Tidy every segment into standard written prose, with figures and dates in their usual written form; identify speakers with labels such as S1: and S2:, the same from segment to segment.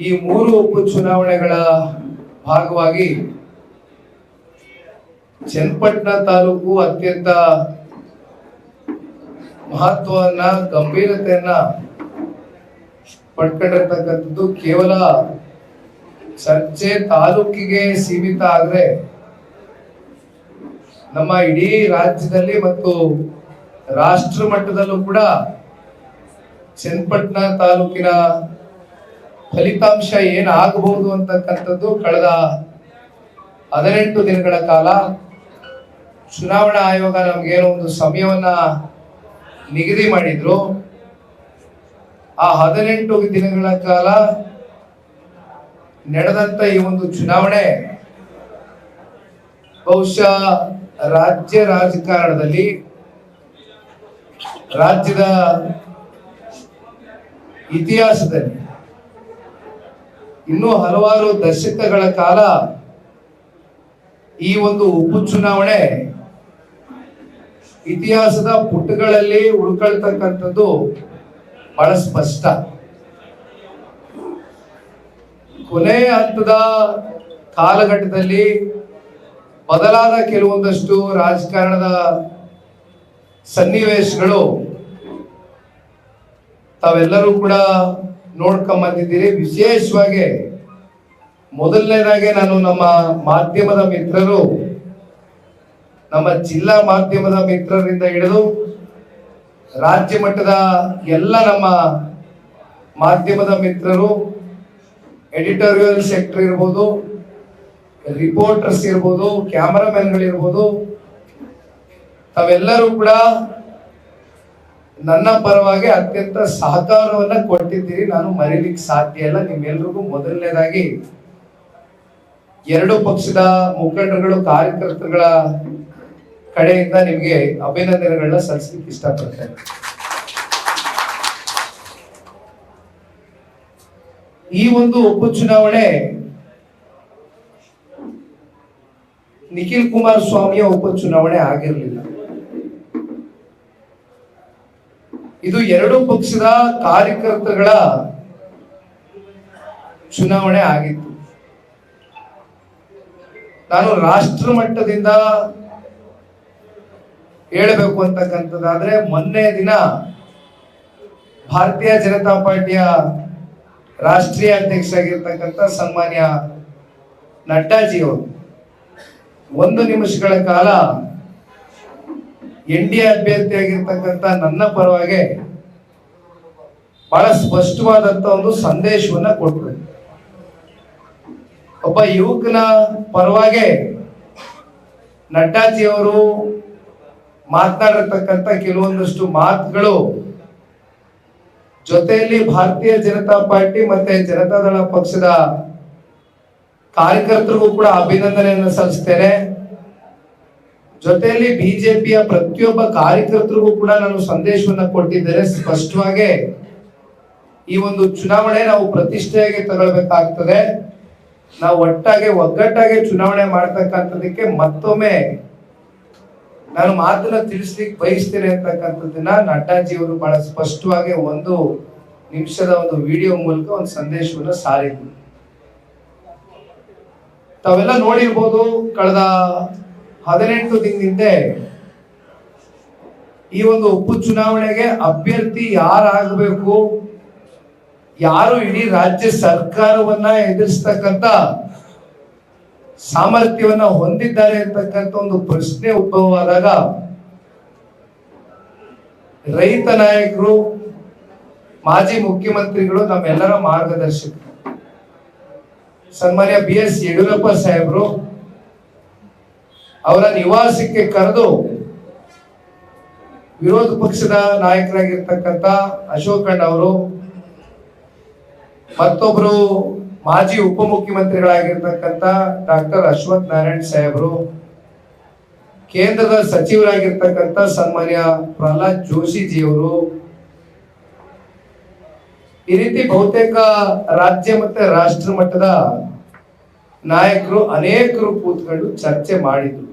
S1: ಈ 3 ಉಪಚುನಾವಣೆಗಳ ಭಾಗವಾಗಿ ಚನ್ನಪಟ್ಟಣ ತಾಲೂಕು ಅತ್ಯಂತ ಮಹತ್ವವನ್ನ ಗಂಭೀರತೆಯನ್ನ ಪಡ್ಕೊಂಡಿರ್ತಕ್ಕಂಥದ್ದು ಕೇವಲ ಚರ್ಚೆ ತಾಲೂಕಿಗೆ ಸೀಮಿತ ಆದ್ರೆ ನಮ್ಮ ಇಡೀ ರಾಜ್ಯದಲ್ಲಿ ಮತ್ತು ರಾಷ್ಟ್ರ ಮಟ್ಟದಲ್ಲೂ ಕೂಡ ಚನ್ನಪಟ್ಟಣ ತಾಲೂಕಿನ ಫಲಿತಾಂಶ ಏನಾಗಬಹುದು ಅಂತಕ್ಕಂಥದ್ದು ಕಳೆದ 18 ದಿನಗಳ ಕಾಲ ಚುನಾವಣಾ ಆಯೋಗ ನಮಗೇನೋ ಒಂದು ಸಮಯವನ್ನ ನಿಗದಿ ಮಾಡಿದ್ರು. ಆ 18 ದಿನಗಳ ಕಾಲ ನಡೆದಂತ ಈ ಒಂದು ಚುನಾವಣೆ ಬಹುಶಃ ರಾಜ್ಯ ರಾಜಕಾರಣದಲ್ಲಿ ರಾಜ್ಯದ ಇತಿಹಾಸದಲ್ಲಿ ಇನ್ನೂ ಹಲವಾರು ದಶಕಗಳ ಕಾಲ ಈ ಒಂದು ಉಪಚುನಾವಣೆ ಇತಿಹಾಸದ ಪುಟಗಳಲ್ಲಿ ಉಳ್ಕೊಳ್ತಕ್ಕಂಥದ್ದು ಬಹಳ ಸ್ಪಷ್ಟ. ಕೊನೆಯ ಹಂತದ ಕಾಲಘಟ್ಟದಲ್ಲಿ ಬದಲಾದ ಕೆಲವೊಂದಷ್ಟು ರಾಜಕಾರಣದ ಸನ್ನಿವೇಶಗಳು ತಾವೆಲ್ಲರೂ ಕೂಡ ನೋಡ್ಕೊಂಡ್ ಬಂದಿದ್ದೀರಿ. ವಿಶೇಷವಾಗಿ ಮೊದಲನೇದಾಗಿ ನಾನು ನಮ್ಮ ಮಾಧ್ಯಮದ ಮಿತ್ರರು, ನಮ್ಮ ಜಿಲ್ಲಾ ಮಾಧ್ಯಮದ ಮಿತ್ರರಿಂದ ಹಿಡಿದು ರಾಜ್ಯ ಮಟ್ಟದ ಎಲ್ಲ ನಮ್ಮ ಮಾಧ್ಯಮದ ಮಿತ್ರರು, ಎಡಿಟೋರಿಯಲ್ ಸೆಕ್ಟರ್ ಇರ್ಬೋದು, ರಿಪೋರ್ಟರ್ಸ್ ಇರ್ಬೋದು, ಕ್ಯಾಮರಾಮನ್ಗಳಿರ್ಬೋದು, ತಾವೆಲ್ಲರೂ ಕೂಡ ನನ್ನ ಪರವಾಗಿ ಅತ್ಯಂತ ಸಹಕಾರವನ್ನ ಕೊಟ್ಟಿದ್ದೀರಿ. ನಾನು ಮರೀಲಿಕ್ಕೆ ಸಾಧ್ಯ ಇಲ್ಲ. ನಿಮ್ಮೆಲ್ರಿಗೂ ಮೊದಲನೇದಾಗಿ 2 ಪಕ್ಷದ ಮುಖಂಡರುಗಳು, ಕಾರ್ಯಕರ್ತರುಗಳ ಕಡೆಯಿಂದ ನಿಮಗೆ ಅಭಿನಂದನೆಗಳನ್ನ ಸಲ್ಲಿಸಲಿಕ್ಕೆ ಇಷ್ಟಪಡ್ತೇನೆ. ಈ ಒಂದು ಉಪಚುನಾವಣೆ ನಿಖಿಲ್ ಕುಮಾರಸ್ವಾಮಿಯ ಉಪಚುನಾವಣೆ ಆಗಿರಲಿಲ್ಲ. ಇದು 2 ಪಕ್ಷದ ಕಾರ್ಯಕರ್ತಗಳ ಚುನಾವಣೆ ಆಗಿತ್ತು. ನಾನು ರಾಷ್ಟ್ರ ಮಟ್ಟದಿಂದ ಹೇಳಬೇಕು ಅಂತಕ್ಕಂಥದ್ದಾದ್ರೆ, ಮೊನ್ನೆ ದಿನ ಭಾರತೀಯ ಜನತಾ ಪಾರ್ಟಿಯ ರಾಷ್ಟ್ರೀಯ ಅಧ್ಯಕ್ಷರಾಗಿರ್ತಕ್ಕಂಥ ಸನ್ಮಾನ್ಯ ನಡ್ಡಾಜಿ ಅವರು 1 ನಿಮಿಷಗಳ ಕಾಲ NDA ಅಭ್ಯರ್ಥಿಯಾಗಿರ್ತಕ್ಕಂಥ ನನ್ನ ಪರವಾಗಿ ಬಹಳ ಸ್ಪಷ್ಟವಾದಂತ ಒಂದು ಸಂದೇಶವನ್ನ ಕೊಟ್ಟರು. ಒಬ್ಬ ಯುವಕನ ಪರವಾಗಿ ನಡ್ಡಾಜಿ ಅವರು ಮಾತನಾಡಿರ್ತಕ್ಕಂಥ ಕೆಲವೊಂದಷ್ಟು ಮಾತುಗಳು ಜೊತೆಯಲ್ಲಿ ಭಾರತೀಯ ಜನತಾ ಪಾರ್ಟಿ ಮತ್ತೆ ಜನತಾದಳ ಪಕ್ಷದ ಕಾರ್ಯಕರ್ತರಿಗೂ ಕೂಡ ಅಭಿನಂದನೆಯನ್ನು ಸಲ್ಲಿಸ್ತೇನೆ. ಜೊತೆಯಲ್ಲಿ ಬಿಜೆಪಿಯ ಪ್ರತಿಯೊಬ್ಬ ಕಾರ್ಯಕರ್ತರಿಗೂ ಕೂಡ ನಾನು ಸಂದೇಶವನ್ನ ಕೊಟ್ಟಿದ್ದೇನೆ. ಸ್ಪಷ್ಟವಾಗಿ ಈ ಒಂದು ಚುನಾವಣೆ ನಾವು ಪ್ರತಿಷ್ಠೆಯಾಗಿ ತಗೊಳ್ಬೇಕಾಗ್ತದೆ. ನಾವು ಒಗ್ಗಟ್ಟಾಗಿ ಚುನಾವಣೆ ಮಾಡ್ತಕ್ಕಂಥದಕ್ಕೆ ಮತ್ತೊಮ್ಮೆ ನಾನು ಮಾತನ್ನ ತಿಳಿಸ್ಲಿಕ್ಕೆ ಬಯಸ್ತೇನೆ ಅಂತಕ್ಕಂಥದ್ದನ್ನ ನಡ್ಡಾಜಿ ಅವರು ಬಹಳ ಸ್ಪಷ್ಟವಾಗಿ 1 ನಿಮಿಷದ ಒಂದು ವಿಡಿಯೋ ಮೂಲಕ ಒಂದು ಸಂದೇಶವನ್ನು ಸಾರಿದ್ರು. ತಾವೆಲ್ಲ ನೋಡಿರ್ಬೋದು, ಕಳೆದ 18 ದಿನದಿಂದ ಈ ಒಂದು ಉಪಚುನಾವಣೆಗೆ ಅಭ್ಯರ್ಥಿ ಯಾರಾಗಬೇಕು, ಯಾರು ಇಡೀ ರಾಜ್ಯ ಸರ್ಕಾರವನ್ನ ಎದುರಿಸ್ತಕ್ಕಂಥ ಸಾಮರ್ಥ್ಯವನ್ನ ಹೊಂದಿದ್ದಾರೆ ಅಂತಕ್ಕಂಥ ಒಂದು ಪ್ರಶ್ನೆ ಉದ್ಭವವಾದಾಗ ರೈತ ನಾಯಕರು, ಮಾಜಿ ಮುಖ್ಯಮಂತ್ರಿಗಳು, ನಮ್ಮೆಲ್ಲರ ಮಾರ್ಗದರ್ಶಕರು ಸನ್ಮಾನ್ಯ BS ಯಡಿಯೂರಪ್ಪ ಸಾಹೇಬರು ಅವರ ನಿವಾಸಕ್ಕೆ ಕರೆದು ವಿರೋಧ ಪಕ್ಷದ ನಾಯಕರಾಗಿರ್ತಕ್ಕಂಥ ಅಶೋಕಣ್ಣ ಅವರು, ಮತ್ತೊಬ್ರು ಮಾಜಿ ಉಪಮುಖ್ಯಮಂತ್ರಿಗಳಾಗಿರ್ತಕ್ಕಂಥ ಡಾಕ್ಟರ್ ಅಶ್ವಥ್ ನಾರಾಯಣ್ ಸಾಹೇಬರು, ಕೇಂದ್ರದ ಸಚಿವರಾಗಿರ್ತಕ್ಕಂಥ ಸನ್ಮಾನ್ಯ ಪ್ರಹ್ಲಾದ್ ಜೋಶಿ ಜಿ ಅವರು, ಈ ರೀತಿ ಬಹುತೇಕ ರಾಜ್ಯ ಮತ್ತೆ ರಾಷ್ಟ್ರ ಮಟ್ಟದ ನಾಯಕರು ಅನೇಕರು ಕೂತ್ಕೊಂಡು ಚರ್ಚೆ ಮಾಡಿದ್ರು.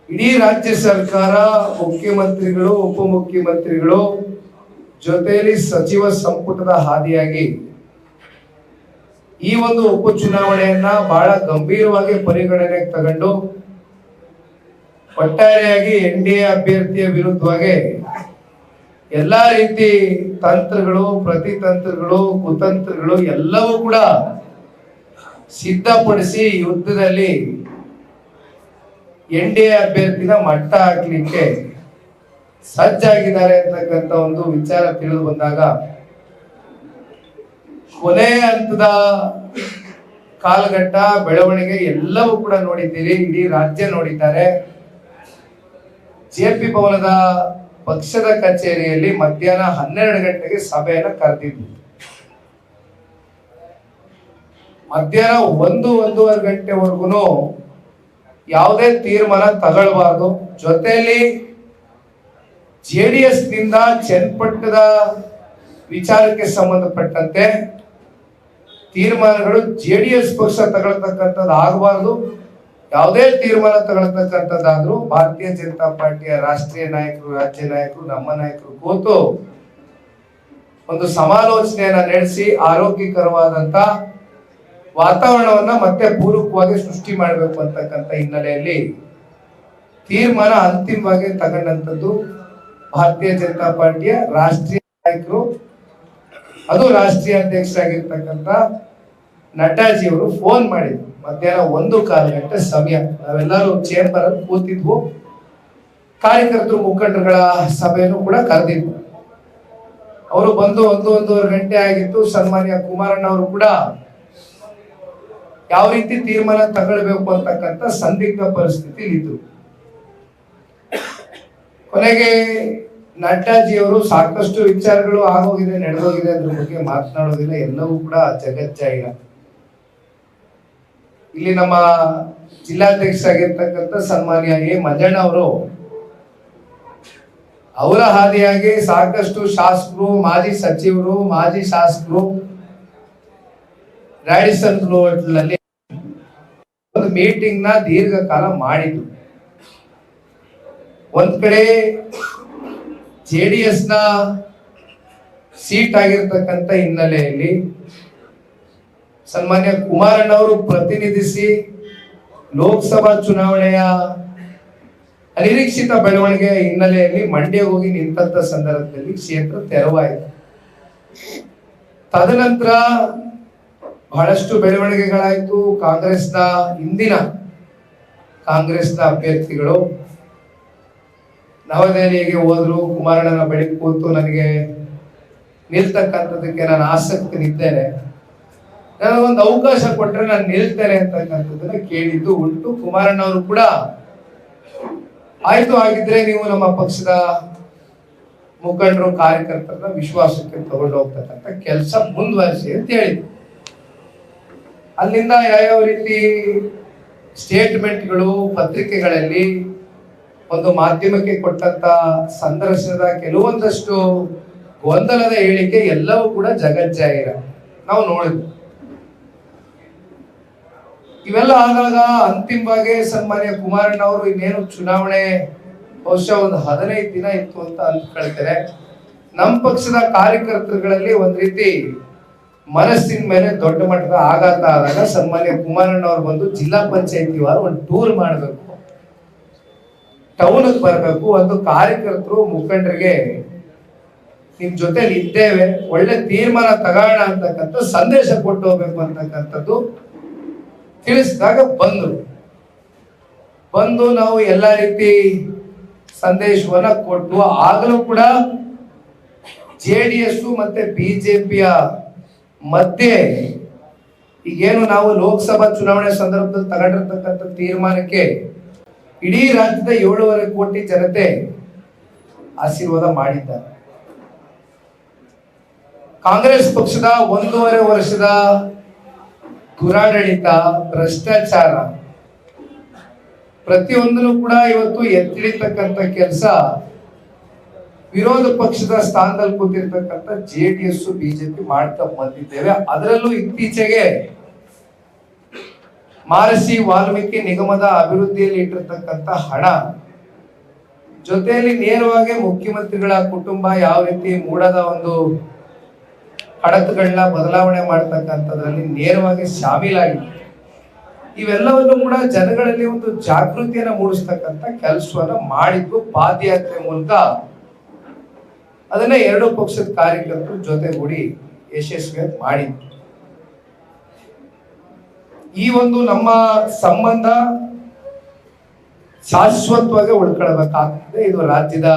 S1: ಇಡೀ ರಾಜ್ಯ ಸರ್ಕಾರ, ಮುಖ್ಯಮಂತ್ರಿಗಳು, ಉಪಮುಖ್ಯಮಂತ್ರಿಗಳು ಜೊತೆಯಲ್ಲಿ ಸಚಿವ ಸಂಪುಟದ ಹಾದಿಯಾಗಿ ಈ ಒಂದು ಉಪಚುನಾವಣೆಯನ್ನ ಬಹಳ ಗಂಭೀರವಾಗಿ ಪರಿಗಣನೆಗೆ ತಗೊಂಡು ಒಟ್ಟಾರೆಯಾಗಿ NDA ಅಭ್ಯರ್ಥಿಯ ವಿರುದ್ಧವಾಗಿ ಎಲ್ಲಾ ರೀತಿ ತಂತ್ರಗಳು, ಪ್ರತಿತಂತ್ರಗಳು, ಕುತಂತ್ರಗಳು ಎಲ್ಲವೂ ಕೂಡ ಸಿದ್ಧಪಡಿಸಿ ಯುದ್ಧದಲ್ಲಿ NDA ಅಭ್ಯರ್ಥಿನ ಮಟ್ಟ ಹಾಕ್ಲಿಕ್ಕೆ ಸಜ್ಜಾಗಿದ್ದಾರೆ ಅಂತಕ್ಕಂಥ ಒಂದು ವಿಚಾರ ತಿಳಿದು ಬಂದಾಗ ಕೊನೆ ಹಂತದ ಕಾಲಘಟ್ಟ ಬೆಳವಣಿಗೆ ಎಲ್ಲವೂ ಕೂಡ ನೋಡಿದ್ದೀರಿ. ಇಡೀ ರಾಜ್ಯ ನೋಡಿದ್ದಾರೆ. JP ಭವನದ ಪಕ್ಷದ ಕಚೇರಿಯಲ್ಲಿ ಮಧ್ಯಾಹ್ನ 12 ಗಂಟೆಗೆ ಸಭೆಯನ್ನು ಕರೆದಿದ್ದು, ಮಧ್ಯಾಹ್ನ 1-1:30 ಗಂಟೆವರೆಗೂ ಯಾವುದೇ ತೀರ್ಮಾನ ತಗೊಳ್ಬಾರ್ದು. ಜೊತೆಯಲ್ಲಿ JDS ನಿಂದ ಚನ್ನಪಟ್ಟಣದ ವಿಚಾರಕ್ಕೆ ಸಂಬಂಧಪಟ್ಟಂತೆ ತೀರ್ಮಾನಗಳು JDS ಪಕ್ಷ ತಗೊಳ್ತಕ್ಕಂಥದ್ದು ಆಗಬಾರ್ದು. ಯಾವುದೇ ತೀರ್ಮಾನ ತಗೊಳ್ತಕ್ಕಂಥದ್ದಾದ್ರೂ ಭಾರತೀಯ ಜನತಾ ಪಾರ್ಟಿಯ ರಾಷ್ಟ್ರೀಯ ನಾಯಕರು, ರಾಜ್ಯ ನಾಯಕರು, ನಮ್ಮ ನಾಯಕರು ಕೂತು ಒಂದು ಸಮಾಲೋಚನೆಯನ್ನ ನಡೆಸಿ ಆರೋಗ್ಯಕರವಾದಂತ ವಾತಾವರಣವನ್ನ ಮತ್ತೆ ಪೂರಕವಾಗಿ ಸೃಷ್ಟಿ ಮಾಡಬೇಕು ಅಂತಕ್ಕಂಥ ಹಿನ್ನೆಲೆಯಲ್ಲಿ ತೀರ್ಮಾನ ಅಂತಿಮವಾಗಿ ತಗೊಂಡಂಥದ್ದು ಭಾರತೀಯ ಜನತಾ ಪಾರ್ಟಿಯ ರಾಷ್ಟ್ರೀಯ ನಾಯಕರು, ಅದು ರಾಷ್ಟ್ರೀಯ ಅಧ್ಯಕ್ಷರಾಗಿರ್ತಕ್ಕಂಥ ನಡ್ಡಾಜಿ ಅವರು ಫೋನ್ ಮಾಡಿದ್ರು. ಮಧ್ಯಾಹ್ನ 1:15 ಗಂಟೆ ಸಮಯ, ನಾವೆಲ್ಲರೂ ಚೇಂಬರ್ ಅಲ್ಲಿ ಕೂತಿದ್ವು. ಕಾರ್ಯಕರ್ತರು, ಮುಖಂಡರುಗಳ ಸಭೆಯನ್ನು ಕೂಡ ಕರೆದಿದ್ವು. ಅವರು ಬಂದು 1-1:30 ಗಂಟೆ ಆಗಿತ್ತು. ಸನ್ಮಾನ್ಯ ಕುಮಾರಣ್ಣ ಅವರು ಕೂಡ ಯಾವ ರೀತಿ ತೀರ್ಮಾನ ತಗೊಳ್ಬೇಕು ಅಂತಕ್ಕಂಥ ಸಂದಿಗ್ಧ ಪರಿಸ್ಥಿತಿ ಇತ್ತು. ಕೊನೆಗೆ ನಡ್ಡಾಜಿ ಅವರು ಸಾಕಷ್ಟು ವಿಚಾರಗಳು ಆಗೋಗಿದೆ, ನಡೆದೋಗಿದೆ, ಅದ್ರ ಬಗ್ಗೆ ಮಾತನಾಡೋದಿಲ್ಲ, ಎಲ್ಲವೂ ಕೂಡ ಜಗಜ್ಜಾಹಿರ. ಇಲ್ಲಿ ನಮ್ಮ ಜಿಲ್ಲಾಧ್ಯಕ್ಷರಾಗಿರ್ತಕ್ಕಂಥ ಸನ್ಮಾನ್ಯ A. ಮಂಜಣ್ಣ ಅವರು ಅವರ ಹಾದಿಯಾಗಿ ಸಾಕಷ್ಟು ಶಾಸಕರು, ಮಾಜಿ ಸಚಿವರು, ಮಾಜಿ ಶಾಸಕರು ರಾಡಿಸನ್ ಬ್ಲೂ ಹೋಟೆಲ್ ಒಂದು ಮೀಟಿಂಗ್ ನ ದೀರ್ಘಕಾಲ ಮಾಡಿದ್ರು. ಒಂದ್ ಕಡೆ JDS ನ ಸೀಟ್ ಆಗಿರ್ತಕ್ಕಂಥ ಹಿನ್ನೆಲೆಯಲ್ಲಿ ಸನ್ಮಾನ್ಯ ಕುಮಾರಣ್ಣ ಅವರು ಪ್ರತಿನಿಧಿಸಿ ಲೋಕಸಭಾ ಚುನಾವಣೆಯ ಅನಿರೀಕ್ಷಿತ ಬೆಳವಣಿಗೆಯ ಹಿನ್ನೆಲೆಯಲ್ಲಿ ಮಂಡ್ಯ ಹೋಗಿ ನಿಂತ ಸಂದರ್ಭದಲ್ಲಿ ಕ್ಷೇತ್ರ ತೆರವಾಯಿತು. ತದನಂತರ ಬಹಳಷ್ಟು ಬೆಳವಣಿಗೆಗಳಾಯಿತು. ಹಿಂದಿನ ಕಾಂಗ್ರೆಸ್ನ ಅಭ್ಯರ್ಥಿಗಳು ನವದೆಹಲಿಗೆ ಹೋದ್ರು. ಕುಮಾರಣ್ಣನ ಬಳಿ ಕೂತು ನನಗೆ ನಿಲ್ತಕ್ಕಂಥದಕ್ಕೆ ನಾನು ಆಸಕ್ತನಿದ್ದೇನೆ, ನನಗೊಂದು ಅವಕಾಶ ಕೊಟ್ಟರೆ ನಾನು ನಿಲ್ತೇನೆ ಅಂತಕ್ಕಂಥದ್ದನ್ನ ಕೇಳಿದ್ದು ಉಂಟು. ಕುಮಾರಣ್ಣ ಅವರು ಕೂಡ ಆಯ್ತು, ಆಗಿದ್ರೆ ನೀವು ನಮ್ಮ ಪಕ್ಷದ ಮುಖಂಡರು, ಕಾರ್ಯಕರ್ತರನ್ನ ವಿಶ್ವಾಸಕ್ಕೆ ತಗೊಂಡು ಹೋಗ್ತಕ್ಕಂಥ ಕೆಲಸ ಮುಂದುವರಿಸಿ ಅಂತ ಹೇಳಿದ್ರು. ಅಲ್ಲಿಂದ ಯಾವ ರೀತಿ ಸ್ಟೇಟ್ಮೆಂಟ್ಗಳು ಪತ್ರಿಕೆಗಳಲ್ಲಿ ಒಂದು ಮಾಧ್ಯಮಕ್ಕೆ ಕೊಟ್ಟಂತ ಸಂದರ್ಶನದ ಕೆಲವೊಂದಷ್ಟು ಗೊಂದಲದ ಹೇಳಿಕೆ ಎಲ್ಲವೂ ಕೂಡ ಜಗಜ್ಜಾಹಿರ ನಾವು ನೋಡಿದ್ವಿ. ಇವೆಲ್ಲ ಆದಾಗ ಅಂತಿಮವಾಗಿ ಸನ್ಮಾನ್ಯ ಕುಮಾರಣ್ಣ ಅವರು ಇನ್ನೇನು ಚುನಾವಣೆ ಬಹುಶಃ ಒಂದು 15 ದಿನ ಇತ್ತು ಅಂತ ಅಂದ್ಕೊಳ್ತಾರೆ. ನಮ್ಮ ಪಕ್ಷದ ಕಾರ್ಯಕರ್ತರುಗಳಲ್ಲಿ ಒಂದ್ ರೀತಿ ಮನಸ್ಸಿನ ಮೇಲೆ ದೊಡ್ಡ ಮಟ್ಟದ ಆಘಾತ ಆದಾಗ ಸನ್ಮಾನ್ಯ ಕುಮಾರಣ್ಣ ಅವರು ಬಂದು ಜಿಲ್ಲಾ ಪಂಚಾಯತಿ ವಾರು ಒಂದು ಟೂರ್ ಮಾಡಬೇಕು, ಟೌನ್ ಬರಬೇಕು, ಒಂದು ಕಾರ್ಯಕರ್ತರು ಮುಖಂಡರಿಗೆ ನಿಮ್ ಜೊತೆಲಿ ಇದ್ದೇವೆ, ಒಳ್ಳೆ ತೀರ್ಮಾನ ತಗೋಣ ಅಂತಕ್ಕಂಥ ಸಂದೇಶ ಕೊಟ್ಟು ಹೋಗ್ಬೇಕು ಅಂತಕ್ಕಂಥದ್ದು ತಿಳಿಸಿದಾಗ ಬಂದು ನಾವು ಎಲ್ಲ ರೀತಿ ಸಂದೇಶವನ್ನ ಕೊಟ್ಟು, ಆಗಲೂ ಕೂಡ JDS ಮತ್ತೆ ಬಿಜೆಪಿಯ ಮಧ್ಯೆ ಈಗೇನು ನಾವು ಲೋಕಸಭಾ ಚುನಾವಣೆ ಸಂದರ್ಭದಲ್ಲಿ ತಗೊಂಡಿರ್ತಕ್ಕಂಥ ತೀರ್ಮಾನಕ್ಕೆ ಇಡೀ ರಾಜ್ಯದ 7.5 ಕೋಟಿ ಜನತೆ ಆಶೀರ್ವಾದ ಮಾಡಿದ್ದಾರೆ. ಕಾಂಗ್ರೆಸ್ ಪಕ್ಷದ 1.5 ವರ್ಷದ ದುರಾಡಳಿತ, ಭ್ರಷ್ಟಾಚಾರ ಪ್ರತಿಯೊಂದನ್ನು ಕೂಡ ಇವತ್ತು ಎತ್ತಿಡಿತಕ್ಕಂಥ ಕೆಲಸ ವಿರೋಧ ಪಕ್ಷದ ಸ್ಥಾನದಲ್ಲಿ ಕೂತಿರ್ತಕ್ಕಂಥ JDS ಬಿಜೆಪಿ ಮಾಡ್ತಾ ಬಂದಿದ್ದೇವೆ. ಅದರಲ್ಲೂ ಇತ್ತೀಚೆಗೆ ಮಹರ್ಷಿ ವಾಲ್ಮೀಕಿ ನಿಗಮದ ಅಭಿವೃದ್ಧಿಯಲ್ಲಿ ಇಟ್ಟಿರ್ತಕ್ಕಂಥ ಹಣ ಜೊತೆಯಲ್ಲಿ ನೇರವಾಗಿ ಮುಖ್ಯಮಂತ್ರಿಗಳ ಕುಟುಂಬ ಯಾವ ರೀತಿ ಮೂಡದ ಒಂದು ಕಡತಗಳನ್ನ ಬದಲಾವಣೆ ಮಾಡ್ತಕ್ಕಂಥದ್ರಲ್ಲಿ ನೇರವಾಗಿ ಶಾಮೀಲಾಗಿದೆ. ಇವೆಲ್ಲವನ್ನು ಕೂಡ ಜನಗಳಲ್ಲಿ ಒಂದು ಜಾಗೃತಿಯನ್ನ ಮೂಡಿಸ್ತಕ್ಕಂಥ ಕೆಲಸವನ್ನ ಮಾಡಿದ್ದು ಪಾದಯಾತ್ರೆ ಮೂಲಕ. ಅದನ್ನ ಎರಡು ಪಕ್ಷದ ಕಾರ್ಯಕರ್ತರು ಜೊತೆಗೂಡಿ ಯಶಸ್ವಿಯಾಗಿ ಮಾಡಿದ್ರು. ಈ ಒಂದು ನಮ್ಮ ಸಂಬಂಧ ಶಾಶ್ವತವಾಗಿ ಉಳ್ಕೊಳ್ಬೇಕಾಗ್ತದೆ. ಇದು ರಾಜ್ಯದ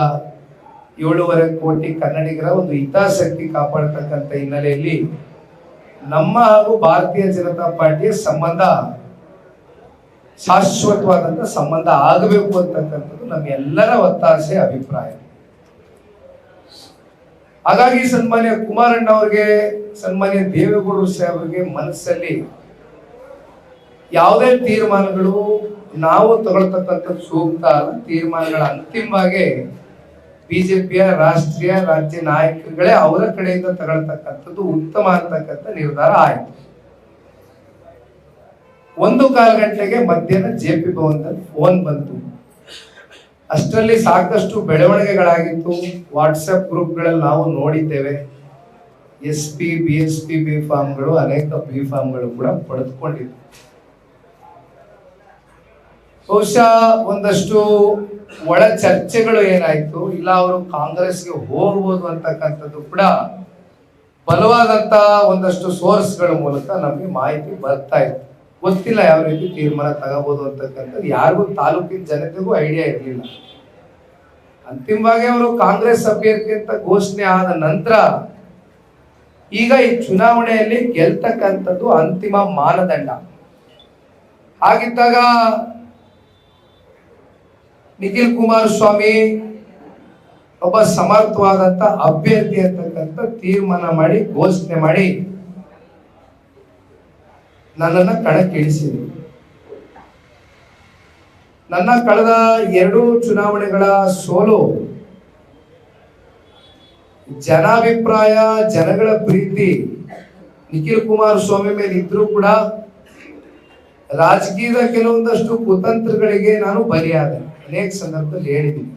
S1: 7.5 ಕೋಟಿ ಕನ್ನಡಿಗರ ಒಂದು ಹಿತಾಸಕ್ತಿ ಕಾಪಾಡತಕ್ಕಂಥ ಹಿನ್ನೆಲೆಯಲ್ಲಿ ನಮ್ಮ ಹಾಗೂ ಭಾರತೀಯ ಜನತಾ ಪಾರ್ಟಿಯ ಸಂಬಂಧ ಶಾಶ್ವತವಾದಂತ ಸಂಬಂಧ ಆಗಬೇಕು ಅಂತಕ್ಕಂಥದ್ದು ನಮ್ಮೆಲ್ಲರ ಒತ್ತಾಸೆ, ಅಭಿಪ್ರಾಯ. ಹಾಗಾಗಿ ಸನ್ಮಾನ್ಯ ಕುಮಾರಣ್ಣ ಅವರಿಗೆ, ಸನ್ಮಾನ್ಯ ದೇವೇಗೌಡರು ಸಾಹೇಬರಿಗೆ ಮನಸ್ಸಲ್ಲಿ ಯಾವುದೇ ತೀರ್ಮಾನಗಳು ನಾವು ತಗೊಳ್ತಕ್ಕಂಥ ಸೂಕ್ತ ತೀರ್ಮಾನಗಳ ಅಂತಿಮವಾಗಿ ಬಿಜೆಪಿಯ ರಾಷ್ಟ್ರೀಯ ರಾಜ್ಯ ನಾಯಕರುಗಳೇ ಅವರ ಕಡೆಯಿಂದ ತಗೊಳ್ತಕ್ಕಂಥದ್ದು ಉತ್ತಮ ಅಂತಕ್ಕಂಥ ನಿರ್ಧಾರ ಆಯಿತು. 1:15 ಗಂಟೆಗೆ ಮಧ್ಯಾಹ್ನ JP ಭವನದಲ್ಲಿ ಫೋನ್ ಬಂತು. ಅಷ್ಟರಲ್ಲಿ ಸಾಕಷ್ಟು ಬೆಳವಣಿಗೆಗಳಾಗಿತ್ತು. ವಾಟ್ಸ್ಆಪ್ ಗ್ರೂಪ್ಗಳಲ್ಲಿ ನಾವು ನೋಡಿದ್ದೇವೆ. SP, BSP ಬಿ ಫಾರ್ಮ್ಗಳು, ಅನೇಕ ಬಿ ಫಾರ್ಮ್ಗಳು ಕೂಡ ಪಡೆದುಕೊಂಡಿದ್ವು. ಬಹುಶಃ ಒಂದಷ್ಟು ಒಳ ಚರ್ಚೆಗಳು ಏನಾಯ್ತು, ಇಲ್ಲ ಅವರು ಕಾಂಗ್ರೆಸ್ಗೆ ಹೋಗ್ಬೋದು ಅಂತಕ್ಕಂಥದ್ದು ಕೂಡ ಬಲವಾದಂತ ಒಂದಷ್ಟು ಸೋರ್ಸ್ಗಳ ಮೂಲಕ ನಮಗೆ ಮಾಹಿತಿ ಬರ್ತಾ ಇತ್ತು. ಗೊತ್ತಿಲ್ಲ ಯಾವ ರೀತಿ ತೀರ್ಮಾನ ತಗೋಬಹುದು ಅಂತಕ್ಕಂಥದ್ದು ಯಾರಿಗೂ, ತಾಲೂಕಿನ ಜನತೆಗೂ ಐಡಿಯಾ ಇರಲಿಲ್ಲ. ಅಂತಿಮವಾಗಿ ಅವರು ಕಾಂಗ್ರೆಸ್ ಅಭ್ಯರ್ಥಿ ಅಂತ ಘೋಷಣೆ ಆದ ನಂತರ ಈಗ ಈ ಚುನಾವಣೆಯಲ್ಲಿ ಗೆಲ್ತಕ್ಕಂಥದ್ದು ಅಂತಿಮ ಮಾನದಂಡ. ಹಾಗಿದ್ದಾಗ ನಿಖಿಲ್ ಕುಮಾರಸ್ವಾಮಿ ಒಬ್ಬ ಸಮರ್ಥವಾದಂತ ಅಭ್ಯರ್ಥಿ ಅಂತಕ್ಕಂಥ ತೀರ್ಮಾನ ಮಾಡಿ ಘೋಷಣೆ ಮಾಡಿ ನನ್ನನ್ನ ಕಣಕ್ಕಿಳಿಸಿದ್ರು. ನನ್ನ ಕಳೆದ 2 ಚುನಾವಣೆಗಳ ಸೋಲು, ಜನಾಭಿಪ್ರಾಯ, ಜನಗಳ ಪ್ರೀತಿ ನಿಖಿಲ್ ಕುಮಾರಸ್ವಾಮಿ ಮೇಲೆ ಇದ್ರೂ ಕೂಡ ರಾಜಕೀಯದ ಕೆಲವೊಂದಷ್ಟು ಕುತಂತ್ರಗಳಿಗೆ ನಾನು ಬಲಿಯಾದೆ. ಅನೇಕ ಸಂದರ್ಭದಲ್ಲಿ ಹೇಳಿದ್ದೀನಿ.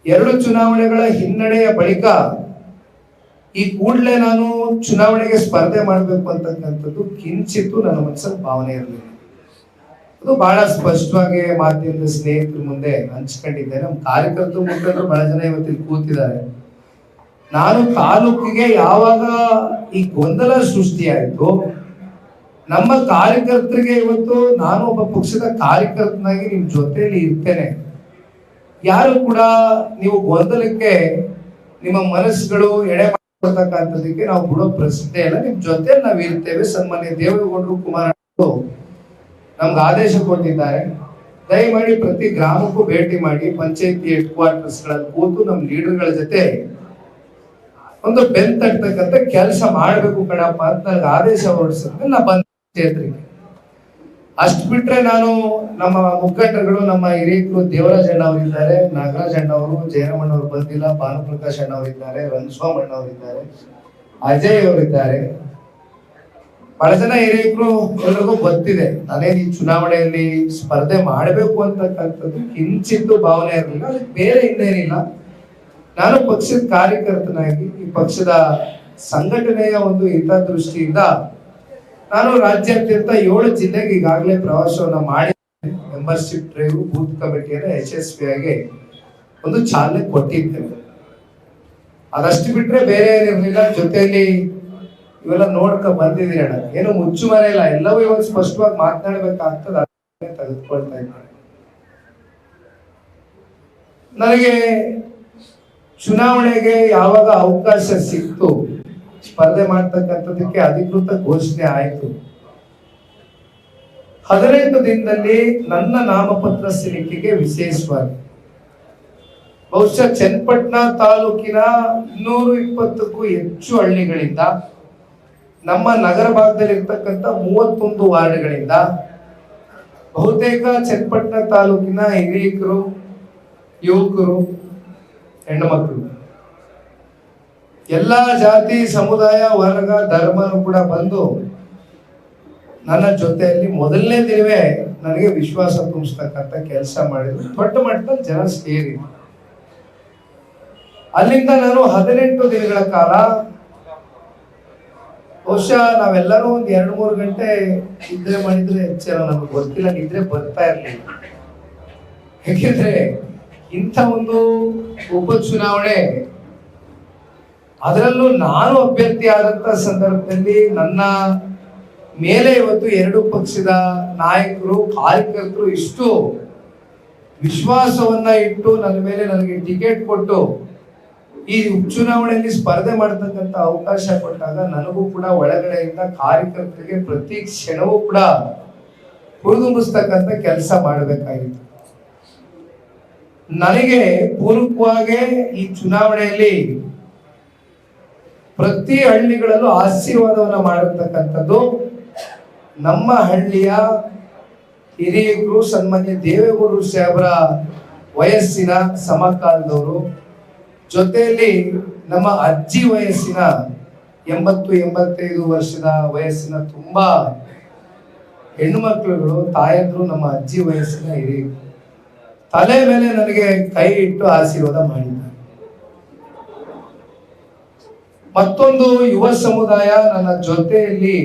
S1: 2 ಚುನಾವಣೆಗಳ ಹಿನ್ನಡೆಯ ಬಳಿಕ ಈ ಕೂಡಲೇ ನಾನು ಚುನಾವಣೆಗೆ ಸ್ಪರ್ಧೆ ಮಾಡಬೇಕು ಅಂತಕ್ಕಂಥದ್ದು ಕಿಂಚಿತ್ತು ನನ್ನ ಮನಸ್ಸಲ್ಲಿ ಭಾವನೆ ಇರಲಿಲ್ಲ. ಅದು ಬಹಳ ಸ್ಪಷ್ಟವಾಗಿ ಮಾಧ್ಯಮದ ಸ್ನೇಹಿತರ ಮುಂದೆ ಹಂಚ್ಕೊಂಡಿದ್ದೆ. ನಮ್ಮ ಕಾರ್ಯಕರ್ತರು ಮುಖಂಡರು ಬಹಳ ಜನ ಇವತ್ತಿಲ್ಲಿ ಕೂತಿದ್ದಾರೆ. ನಾನು ತಾಲೂಕಿಗೆ ಯಾವಾಗ ಈ ಗೊಂದಲ ಸೃಷ್ಟಿಯಾಯಿತು, ನಮ್ಮ ಕಾರ್ಯಕರ್ತರಿಗೆ ಇವತ್ತು ನಾನು ಒಬ್ಬ ಪಕ್ಷದ ಕಾರ್ಯಕರ್ತನಾಗಿ ನಿಮ್ ಜೊತೆಯಲ್ಲಿ ಇರ್ತೇನೆ, ಯಾರು ಕೂಡ ನೀವು ಗೊಂದಲಕ್ಕೆ ನಿಮ್ಮ ಮನಸ್ಸುಗಳು ಎಡೆ ಮಾಡ್ತಕ್ಕಂಥದಕ್ಕೆ ನಾವು ಬಿಡೋ ಪ್ರಶ್ನೆ ಇಲ್ಲ. ನಿಮ್ ಜೊತೆ ನಾವು ಇರ್ತೇವೆ. ಸನ್ಮಾನ್ಯ ದೇವೇಗೌಡರು, ಕುಮಾರಣ್ಣ ನಮ್ಗೆ ಆದೇಶ ಕೊಟ್ಟಿದ್ದಾರೆ. ದಯಮಾಡಿ ಪ್ರತಿ ಗ್ರಾಮಕ್ಕೂ ಭೇಟಿ ಮಾಡಿ ಪಂಚಾಯತಿ ಹೆಡ್ ಕ್ವಾರ್ಟರ್ಸ್ ಗಳಲ್ಲಿ ಕೂತು ನಮ್ಮ ಲೀಡರ್ಗಳ ಜೊತೆ ಒಂದು ಬೆನ್ ತಟ್ಟತಕ್ಕಂಥ ಕೆಲಸ ಮಾಡಬೇಕು ಕಣಪ್ಪ ಅಂತ ನನಗೆ ಆದೇಶ ಹೊರಡಿಸಿದ್ರೆ ನಾ ಬಂದ ಕ್ಷೇತ್ರಕ್ಕೆ. ಅಷ್ಟು ಬಿಟ್ರೆ ನಾನು ನಮ್ಮ ಮುಖಂಡರುಗಳು, ನಮ್ಮ ಹಿರಿಯರು ದೇವರಾಜ್ ಅಣ್ಣ ಅವರಿದ್ದಾರೆ, ನಾಗರಾಜ್ ಅಣ್ಣ ಅವರು, ಜಯರಾಮಣ್ಣ ಅವರು ಬಂದಿಲ್ಲ, ಭಾನುಪ್ರಕಾಶ್ ಅಣ್ಣ ಅವರಿದ್ದಾರೆ, ರಂಗಸ್ವಾಮಿ ಅಣ್ಣ ಅವರಿದ್ದಾರೆ, ಅಜಯ್ ಅವರಿದ್ದಾರೆ, ಬಹಳ ಜನ ಹಿರಿಯರು. ಎಲ್ರಿಗೂ ಗೊತ್ತಿದೆ ನಾನೇನು ಈ ಚುನಾವಣೆಯಲ್ಲಿ ಸ್ಪರ್ಧೆ ಮಾಡಬೇಕು ಅಂತಕ್ಕಂಥದ್ದು ಕಿಂಚಿತ್ತು ಭಾವನೆ ಇರಲಿಲ್ಲ. ಅದಕ್ಕೆ ಬೇರೆ ಇನ್ನೇನಿಲ್ಲ. ನಾನು ಪಕ್ಷದ ಕಾರ್ಯಕರ್ತನಾಗಿ ಈ ಪಕ್ಷದ ಸಂಘಟನೆಯ ಒಂದು ಹಿತದೃಷ್ಟಿಯಿಂದ ನಾನು ರಾಜ್ಯಾದ್ಯಂತ 7 ಜಿಲ್ಲೆಗೆ ಈಗಾಗಲೇ ಪ್ರವಾಸವನ್ನ ಮಾಡಿ ಮೆಂಬರ್ಶಿಪ್ ಡ್ರೈವ್, ಬೂತ್ ಕಮಿಟಿಯನ್ನು ಯಶಸ್ವಿಯಾಗಿ ಒಂದು ಚಾಲನೆ ಕೊಟ್ಟಿದ್ದೇವೆ. ಅದಷ್ಟು ಬಿಟ್ರೆ ಬೇರೆ ಏನಿರಲಿಲ್ಲ. ಜೊತೆಯಲ್ಲಿ ಇವೆಲ್ಲ ನೋಡ್ಕ ಬಂದಿದ್ದೀರಿ ಅಣ್ಣ, ಏನು ಮುಚ್ಚು ಮರೆ ಇಲ್ಲ, ಎಲ್ಲವೂ ಇವಾಗ ಸ್ಪಷ್ಟವಾಗಿ ಮಾತನಾಡಬೇಕಾಗ್ತದೆ. ತೆಗೆದುಕೊಳ್ತಾ ಇದ್ದಾರೆ. ನನಗೆ ಚುನಾವಣೆಗೆ ಯಾವಾಗ ಅವಕಾಶ ಸಿಕ್ತು, ಸ್ಪರ್ಧೆ ಮಾಡ್ತಕ್ಕಂಥದಕ್ಕೆ ಅಧಿಕೃತ ಘೋಷಣೆ ಆಯಿತು, 15 ದಿನದಲ್ಲಿ ನನ್ನ ನಾಮಪತ್ರ ಸಲ್ಲಿಕೆಗೆ ವಿಶೇಷವಾಗಿ ಬಹುಶಃ ಚನ್ನಪಟ್ಟಣ ತಾಲೂಕಿನ 220ಕ್ಕೂ ಹೆಚ್ಚು ಹಳ್ಳಿಗಳಿಂದ, ನಮ್ಮ ನಗರ ಭಾಗದಲ್ಲಿ ಇರ್ತಕ್ಕಂಥ 31 ವಾರ್ಡ್ಗಳಿಂದ, ಬಹುತೇಕ ಚನ್ನಪಟ್ಟಣ ತಾಲೂಕಿನ ಹಿರಿಯರು, ಯುವಕರು, ಹೆಣ್ಣುಮಕ್ಕಳು, ಎಲ್ಲಾ ಜಾತಿ, ಸಮುದಾಯ, ವರ್ಗ, ಧರ್ಮನು ಕೂಡ ಬಂದು ನನ್ನ ಜೊತೆಯಲ್ಲಿ ಮೊದಲನೇ ದಿನವೇ ನನಗೆ ವಿಶ್ವಾಸ ತುಂಬಿಸ್ತಕ್ಕಂಥ ಕೆಲಸ ಮಾಡಿದ್ರು. ದೊಡ್ಡ ಮಟ್ಟದಲ್ಲಿ ಜನ ಸೇರಿ ಅಲ್ಲಿಂದ ನಾನು 18 ದಿನಗಳ ಕಾಲ, ಬಹುಶಃ ನಾವೆಲ್ಲರೂ ಒಂದು 2-3 ಗಂಟೆ ನಿದ್ರೆ ಮಾಡಿದ್ರೆ ಹೆಚ್ಚೇನೋ ನಮ್ಗೆ ಗೊತ್ತಿಲ್ಲ, ನಿದ್ರೆ ಬರ್ತಾ ಇರ್ಲಿಲ್ಲ. ಯಾಕೆಂದ್ರೆ ಇಂಥ ಒಂದು ಉಪಚುನಾವಣೆ, ಅದರಲ್ಲೂ ನಾನು ಅಭ್ಯರ್ಥಿ ಆದಂತ ಸಂದರ್ಭದಲ್ಲಿ ನನ್ನ ಮೇಲೆ ಇವತ್ತು 2 ಪಕ್ಷದ ನಾಯಕರು, ಕಾರ್ಯಕರ್ತರು ಇಷ್ಟು ವಿಶ್ವಾಸವನ್ನ ಇಟ್ಟು ನನ್ನ ಮೇಲೆ ನನಗೆ ಟಿಕೆಟ್ ಕೊಟ್ಟು ಈ ಉಪಚುನಾವಣೆಯಲ್ಲಿ ಸ್ಪರ್ಧೆ ಮಾಡತಕ್ಕಂತ ಅವಕಾಶ ಕೊಟ್ಟಾಗ ನನಗೂ ಕೂಡ ಒಳಗಡೆಯಿಂದ ಕಾರ್ಯಕರ್ತರಿಗೆ ಪ್ರತಿ ಕ್ಷಣವೂ ಕೂಡ ಹುರಿದುಂಬಿಸ್ತಕ್ಕಂಥ ಕೆಲಸ ಮಾಡಬೇಕಾಗಿತ್ತು. ನನಗೆ ಪೂರ್ವಕವಾಗಿ ಈ ಚುನಾವಣೆಯಲ್ಲಿ ಪ್ರತಿ ಹಳ್ಳಿಗಳಲ್ಲೂ ಆಶೀರ್ವಾದವನ್ನ ಮಾಡಿರ್ತಕ್ಕಂಥದ್ದು ನಮ್ಮ ಹಳ್ಳಿಯ ಹಿರಿಯರು, ಸನ್ಮಾನ್ಯ ದೇವೇಗೌಡರು ಸಾಹೇಬರ ವಯಸ್ಸಿನ ಸಮಕಾಲದವರು, ಜೊತೆಯಲ್ಲಿ ನಮ್ಮ ಅಜ್ಜಿ ವಯಸ್ಸಿನ 80-85 ವರ್ಷದ ವಯಸ್ಸಿನ ತುಂಬಾ ಹೆಣ್ಣು ಮಕ್ಕಳುಗಳು, ತಾಯಂದ್ರು, ನಮ್ಮ ಅಜ್ಜಿ ವಯಸ್ಸಿನ ಹಿರಿಯರು ತಲೆ ಮೇಲೆ ನನಗೆ ಕೈ ಇಟ್ಟು ಆಶೀರ್ವಾದ ಮಾಡಿದ್ದಾರೆ. ಮತ್ತೊಂದು ಯುವ ಸಮುದಾಯ ನನ್ನ ಜೊತೆಯಲ್ಲಿ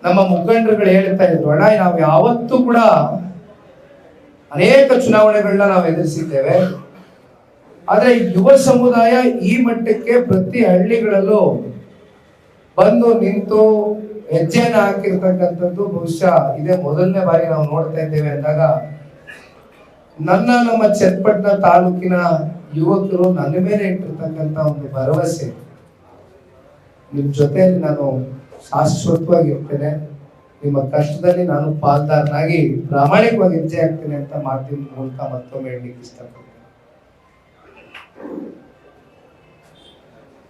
S1: ನಮ್ಮ ಮುಖಂಡರುಗಳು ಹೇಳ್ತಾ ಇದ್ರು, ಅಣ್ಣ ನಾವು ಯಾವತ್ತೂ ಕೂಡ ಅನೇಕ ಚುನಾವಣೆಗಳನ್ನ ನಾವು ಎದುರಿಸಿದ್ದೇವೆ, ಆದ್ರೆ ಯುವ ಸಮುದಾಯ ಈ ಮಟ್ಟಕ್ಕೆ ಪ್ರತಿ ಹಳ್ಳಿಗಳಲ್ಲೂ ಬಂದು ನಿಂತು ಹೆಜ್ಜೆನ ಹಾಕಿರ್ತಕ್ಕಂಥದ್ದು ಬಹುಶಃ ಇದೇ ಮೊದಲನೇ ಬಾರಿ ನಾವು ನೋಡ್ತಾ ಇದ್ದೇವೆ ಅಂದಾಗ ನಮ್ಮ ಚನ್ನಪಟ್ಟಣ ತಾಲೂಕಿನ ಯುವಕರು ನನ್ನ ಮೇಲೆ ಇಟ್ಟಿರ್ತಕ್ಕಂಥ ಒಂದು ಭರವಸೆ, ನಿಮ್ ಜೊತೆಯಲ್ಲಿ ನಾನು ಶಾಶ್ವತವಾಗಿರ್ತೇನೆ, ನಿಮ್ಮ ಕಷ್ಟದಲ್ಲಿ ನಾನು ಪಾಲ್ದಾರನಾಗಿ ಪ್ರಾಮಾಣಿಕವಾಗಿ ಹೆಜ್ಜೆ ಹಾಕ್ತೇನೆ ಅಂತ ಮಾತಿನ ಮೂಲಕ ಮತ್ತೊಮ್ಮೆ ಹೇಳಲಿಕ್ಕೆ ಇಷ್ಟಪಡ್ತೇನೆ.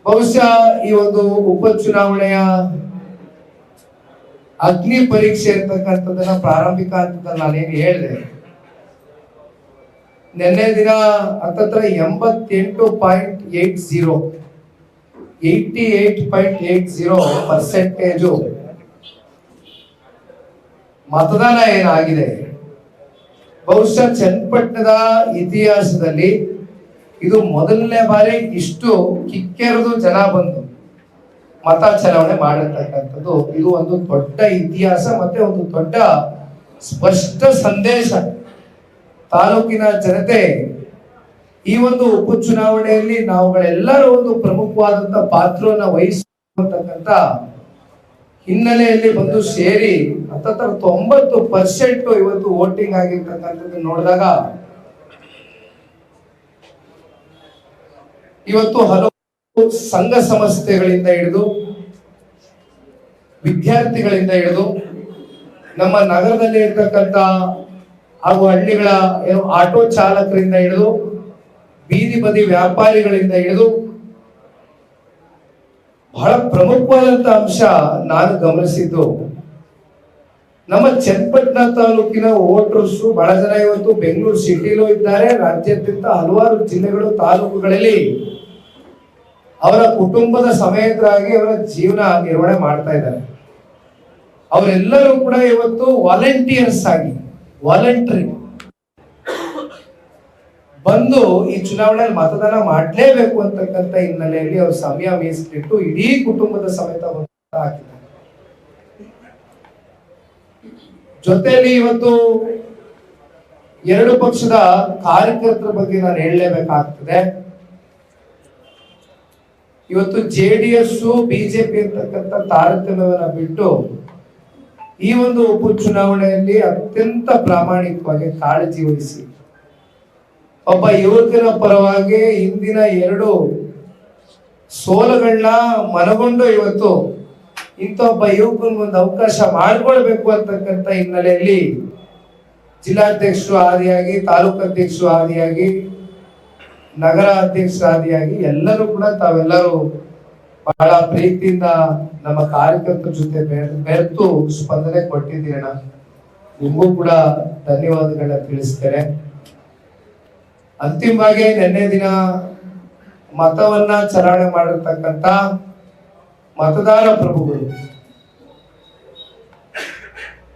S1: ಬಹುಶಃ ಈ ಒಂದು ಉಪಚುನಾವಣೆಯ ಅಗ್ನಿ ಪರೀಕ್ಷೆ ಇರ್ತಕ್ಕಂಥದ್ದನ್ನ ಪ್ರಾರಂಭಿಕ ಹಂತದಲ್ಲಿ ನಾನೇನು ಹೇಳಿದೆ, ನಿನ್ನೆ ದಿನ ಹತ್ತತ್ರ 88.80% ಮತದಾನ ಏನಾಗಿದೆ. ಬಹುಶಃ ಚನ್ನಪಟ್ಟಣದ ಇತಿಹಾಸದಲ್ಲಿ ಇದು ಮೊದಲನೇ ಬಾರಿ ಇಷ್ಟು ಕಿಕ್ಕೆರೆದು ಜನ ಬಂದು ಮತ ಚಲಾವಣೆ ಮಾಡಿರ್ತಕ್ಕಂಥದ್ದು. ಇದು ಒಂದು ದೊಡ್ಡ ಇತಿಹಾಸ, ಮತ್ತೆ ಒಂದು ದೊಡ್ಡ ಸ್ಪಷ್ಟ ಸಂದೇಶ. ತಾಲೂಕಿನ ಜನತೆ ಈ ಒಂದು ಉಪಚುನಾವಣೆಯಲ್ಲಿ ನಾವುಗಳೆಲ್ಲರೂ ಒಂದು ಪ್ರಮುಖವಾದಂತ ಪಾತ್ರವನ್ನು ವಹಿಸತಕ್ಕಂತ ಹಿನ್ನೆಲೆಯಲ್ಲಿ ಬಂದು ಸೇರಿ ಹತ್ತತ್ರ 90% ಇವತ್ತು ವೋಟಿಂಗ್ ಆಗಿರ್ತಕ್ಕಂಥದ್ದು ನೋಡಿದಾಗ ಇವತ್ತು ಹಲವು ಸಂಘ ಸಂಸ್ಥೆಗಳಿಂದ ಹಿಡಿದು ವಿದ್ಯಾರ್ಥಿಗಳಿಂದ ಹಿಡಿದು ನಮ್ಮ ನಗರದಲ್ಲಿ ಇರ್ತಕ್ಕಂಥ ಹಾಗೂ ಹಳ್ಳಿಗಳ ಆಟೋ ಚಾಲಕರಿಂದ ಹಿಡಿದು ಬೀದಿ ಬದಿ ವ್ಯಾಪಾರಿಗಳಿಂದ ಹಿಡಿದು ಬಹಳ ಪ್ರಮುಖವಾದಂತ ಅಂಶ ನಾನು ಗಮನಿಸಿದ್ದು, ನಮ್ಮ ಚನ್ನಪಟ್ಟಣ ತಾಲೂಕಿನ ವೋಟರ್ಸ್ ಬಹಳ ಜನ ಇವತ್ತು ಬೆಂಗಳೂರು ಸಿಟಿಲೂ ಇದ್ದಾರೆ, ರಾಜ್ಯಾದ್ಯಂತ ಹಲವಾರು ಜಿಲ್ಲೆಗಳು ತಾಲೂಕುಗಳಲ್ಲಿ ಅವರ ಕುಟುಂಬದ ಸಮೇತರಾಗಿ ಅವರ ಜೀವನ ನಿರ್ವಹಣೆ ಮಾಡ್ತಾ ಇದ್ದಾರೆ. ಅವರೆಲ್ಲರೂ ಕೂಡ ಇವತ್ತು ವಾಲಂಟಿಯರ್ಸ್ ಆಗಿ ವಾಲಂಟರಿ ಬಂದು ಈ ಚುನಾವಣೆಯಲ್ಲಿ ಮತದಾನ ಮಾಡಲೇಬೇಕು ಅಂತಕ್ಕಂಥ ಹಿನ್ನೆಲೆಯಲ್ಲಿ ಅವರು ಸಮಯ ಮೀಸಲಿಟ್ಟು ಇಡೀ ಕುಟುಂಬದ ಸಮೇತ ಹಾಕಿದ್ದಾರೆ. ಜೊತೆಯಲ್ಲಿ ಇವತ್ತು 2 ಪಕ್ಷದ ಕಾರ್ಯಕರ್ತರ ಬಗ್ಗೆ ನಾನು ಹೇಳಲೇಬೇಕಾಗ್ತದೆ. ಇವತ್ತು JDS ಬಿಜೆಪಿ ಅಂತಕ್ಕಂಥ ತಾರತಮ್ಯವನ್ನ ಬಿಟ್ಟು ಈ ಒಂದು ಉಪಚುನಾವಣೆಯಲ್ಲಿ ಅತ್ಯಂತ ಪ್ರಾಮಾಣಿಕವಾಗಿ ಕಾಳಜಿ ವಹಿಸಿ ಒಬ್ಬ ಯುವಕನ ಪರವಾಗಿ ಹಿಂದಿನ 2 ಸೋಲುಗಳನ್ನ ಮನಗೊಂಡು ಇವತ್ತು ಇಂಥ ಒಬ್ಬ ಯುವಕನಿಗೊಂದು ಅವಕಾಶ ಮಾಡಿಕೊಳ್ಬೇಕು ಅಂತಕ್ಕಂಥ ಹಿನ್ನೆಲೆಯಲ್ಲಿ ಜಿಲ್ಲಾಧ್ಯಕ್ಷರು ಆದಿಯಾಗಿ, ತಾಲೂಕು ಅಧ್ಯಕ್ಷರು ಆದಿಯಾಗಿ, ನಗರ ಅಧ್ಯಕ್ಷರು ಆದಿಯಾಗಿ ಎಲ್ಲರೂ ಕೂಡ ತಾವೆಲ್ಲರೂ ಬಹಳ ಪ್ರೀತಿಯಿಂದ ನಮ್ಮ ಕಾರ್ಯಕರ್ತರ ಜೊತೆ ಬೆರೆತು ಸ್ಪಂದನೆ ಕೊಟ್ಟಿದ್ದೀರಣ್ಣ. ನಿಮಗೂ ಕೂಡ ಧನ್ಯವಾದಗಳನ್ನ ತಿಳಿಸ್ತೇನೆ. ಅಂತಿಮವಾಗಿ ನಿನ್ನೆ ದಿನ ಮತವನ್ನ ಚಲಾವಣೆ ಮಾಡಿರ್ತಕ್ಕಂಥ ಮತದಾರ ಪ್ರಭುಗಳು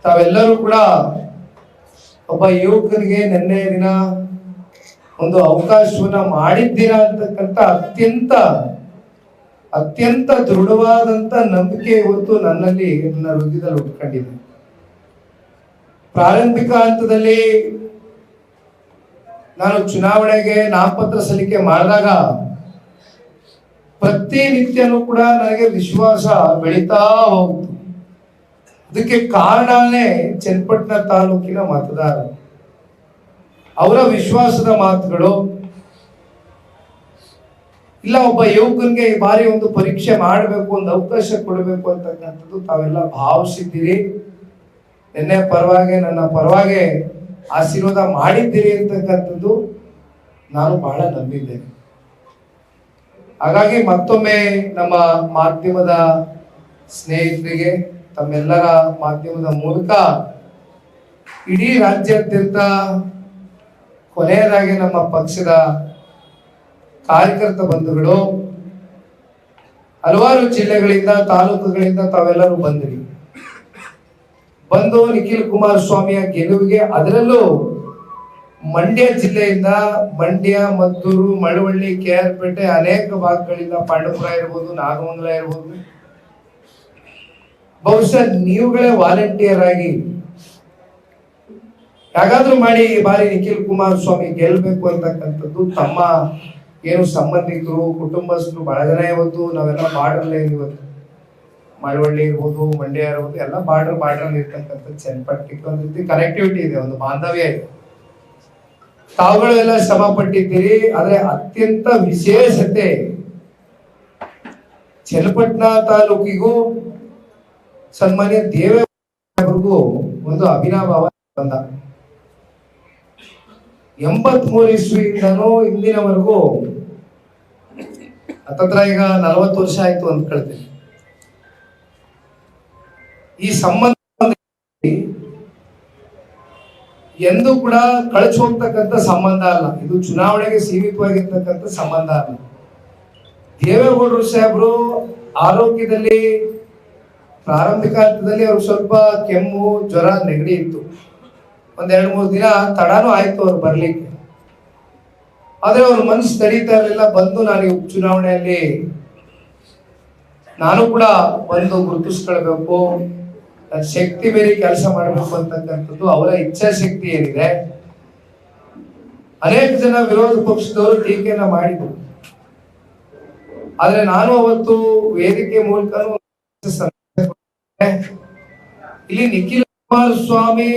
S1: ತಾವೆಲ್ಲರೂ ಕೂಡ ಒಬ್ಬ ಯುವಕನಿಗೆ ನಿನ್ನೆ ದಿನ ಒಂದು ಅವಕಾಶವನ್ನ ಮಾಡಿದ್ದೀರಾ ಅಂತಕ್ಕಂಥ ಅತ್ಯಂತ ದೃಢವಾದಂತ ನಂಬಿಕೆ ಇವತ್ತು ನನ್ನಲ್ಲಿ, ನನ್ನ ಹೃದಯದಲ್ಲಿ ಉಟ್ಕೊಂಡಿದೆ. ಪ್ರಾರಂಭಿಕ ಹಂತದಲ್ಲಿ ನಾನು ಚುನಾವಣೆಗೆ ನಾಮಪತ್ರ ಸಲ್ಲಿಕೆ ಮಾಡಿದಾಗ ಪ್ರತಿನಿತ್ಯನೂ ಕೂಡ ನನಗೆ ವಿಶ್ವಾಸ ಬೆಳೀತಾ ಹೋಗ್ತು. ಅದಕ್ಕೆ ಕಾರಣನೇ ಚನ್ನಪಟ್ಟಣ ತಾಲೂಕಿನ ಮತದಾರರು, ಅವರ ವಿಶ್ವಾಸದ ಮಾತುಗಳು. ಇಲ್ಲ, ಒಬ್ಬ ಯುವಕನಿಗೆ ಈ ಬಾರಿ ಒಂದು ಪರೀಕ್ಷೆ ಮಾಡಬೇಕು, ಒಂದು ಅವಕಾಶ ಕೊಡಬೇಕು ಅಂತಕ್ಕಂಥದ್ದು ತಾವೆಲ್ಲ ಭಾವಿಸಿದ್ದೀರಿ. ನಿನ್ನೆ ಪರವಾಗಿ, ನನ್ನ ಪರವಾಗಿ ಆಶೀರ್ವಾದ ಮಾಡಿದ್ದೀರಿ ಅಂತಕ್ಕಂಥದ್ದು ನಾನು ಬಹಳ ನಂಬಿದ್ದೇನೆ. ಹಾಗಾಗಿ ಮತ್ತೊಮ್ಮೆ ನಮ್ಮ ಮಾಧ್ಯಮದ ಸ್ನೇಹಿತರಿಗೆ, ತಮ್ಮೆಲ್ಲರ ಮಾಧ್ಯಮದ ಮೂಲಕ ಇಡೀ ರಾಜ್ಯಾದ್ಯಂತ, ಕೊನೆಯದಾಗಿ ನಮ್ಮ ಪಕ್ಷದ ಕಾರ್ಯಕರ್ತ ಬಂಧುಗಳು, ಹಲವಾರು ಜಿಲ್ಲೆಗಳಿಂದ, ತಾಲೂಕುಗಳಿಂದ ತಾವೆಲ್ಲರೂ ಬಂದು ನಿಖಿಲ್ ಕುಮಾರಸ್ವಾಮಿಯ ಗೆಲುವಿಗೆ, ಅದರಲ್ಲೂ ಮಂಡ್ಯ ಜಿಲ್ಲೆಯಿಂದ, ಮಂಡ್ಯ, ಮದ್ದೂರು, ಮಳವಳ್ಳಿ, KR ಪೇಟೆ ಅನೇಕ ಭಾಗಗಳಿಂದ, ಪಾಂಡವಪುರ ಇರ್ಬೋದು, ನಾಗಮಂಗಲ ಇರ್ಬೋದು, ಬಹುಶಃ ನೀವುಗಳೇ ವಾಲಂಟಿಯರ್ ಆಗಿ ಯಾಗಾದ್ರೂ ಮಾಡಿ ಈ ಬಾರಿ ನಿಖಿಲ್ ಕುಮಾರಸ್ವಾಮಿ ಗೆಲ್ಬೇಕು ಅಂತಕ್ಕಂಥದ್ದು ತಮ್ಮ ಏನು ಸಂಬಂಧಿಕರು, ಕುಟುಂಬಸ್ಥರು ಬಹಳ ಜನ ಇವತ್ತು ನಾವೆಲ್ಲ ಬಾರ್ಡರ್ಲೇ, ಇವತ್ತು ಮಳವಳ್ಳಿ ಇರ್ಬೋದು, ಮಂಡ್ಯ ಇರ್ಬೋದು, ಎಲ್ಲ ಬಾರ್ಡರ್ ಇರ್ತಕ್ಕಂಥ ಚನ್ನಪಟ್ಟಣಕ್ಕೆ ಒಂದು ರೀತಿ ಕನೆಕ್ಟಿವಿಟಿ ಇದೆ, ಒಂದು ಬಾಂಧವ್ಯ ಇದೆ. ತಾವುಗಳು ಎಲ್ಲ ಶ್ರಮ ಪಟ್ಟಿದ್ದೀರಿ. ಆದ್ರೆ ಅತ್ಯಂತ ವಿಶೇಷತೆ ಚನ್ನಪಟ್ಟಣ ತಾಲೂಕಿಗೂ ಸನ್ಮಾನ್ಯ ದೇವೇಗೌಡರಿಗೂ ಒಂದು ಅವಿನಾಭಾವ ಬಂದ. 83 ಇಸ್ವಿಯಿಂದನೂ ಇಂದಿನವರೆಗೂ ಹತ್ತತ್ರ ಈಗ 40 ವರ್ಷ ಆಯ್ತು ಅಂದ್ಕೊಳ್ತೀನಿ. ಈ ಸಂಬಂಧ ಎಂದು ಕೂಡ ಕಳಚಿ ಹೋಗ್ತಕ್ಕಂಥ ಸಂಬಂಧ ಅಲ್ಲ, ಇದು ಚುನಾವಣೆಗೆ ಸೀಮಿತವಾಗಿರ್ತಕ್ಕಂಥ ಸಂಬಂಧ ಅಲ್ಲ. ದೇವೇಗೌಡರು ಸಾಹೇಬರು ಆರೋಗ್ಯದಲ್ಲಿ ಪ್ರಾರಂಭಿಕ ಹಂತದಲ್ಲಿ ಅವ್ರು ಸ್ವಲ್ಪ ಕೆಮ್ಮು, ಜ್ವರ, ನೆಗಡಿ ಇತ್ತು. ಒಂದ್ 2-3 ದಿನ ತಡಾನು ಆಯ್ತು ಅವ್ರು ಬರ್ಲಿಕ್ಕೆ. ಆದ್ರೆ ಅವ್ರ ಮನಸ್ಸು ತಡೀತಾ ಇರಲಿಲ್ಲ. ಬಂದು ನಾನು ಉಪಚುನಾವಣೆಯಲ್ಲಿ ನಾನು ಕೂಡ ಬಂದು ಗುರುತಿಸ್ಕೊಳ್ಬೇಕು, ನನ್ನ ಶಕ್ತಿ ಬೇರೆ ಕೆಲಸ ಮಾಡಬೇಕು ಅಂತಕ್ಕಂಥದ್ದು ಅವರ ಇಚ್ಛಾಶಕ್ತಿ ಏನಿದೆ. ಅನೇಕ ಜನ ವಿರೋಧ ಪಕ್ಷದವರು ಟೀಕೆಯನ್ನ ಮಾಡಿದ್ರು. ಆದ್ರೆ ನಾನು ಅವತ್ತು ವೇದಿಕೆ ಮೂಲಕ ಇಲ್ಲಿ ನಿಖಿಲ್ ಕುಮಾರಸ್ವಾಮಿ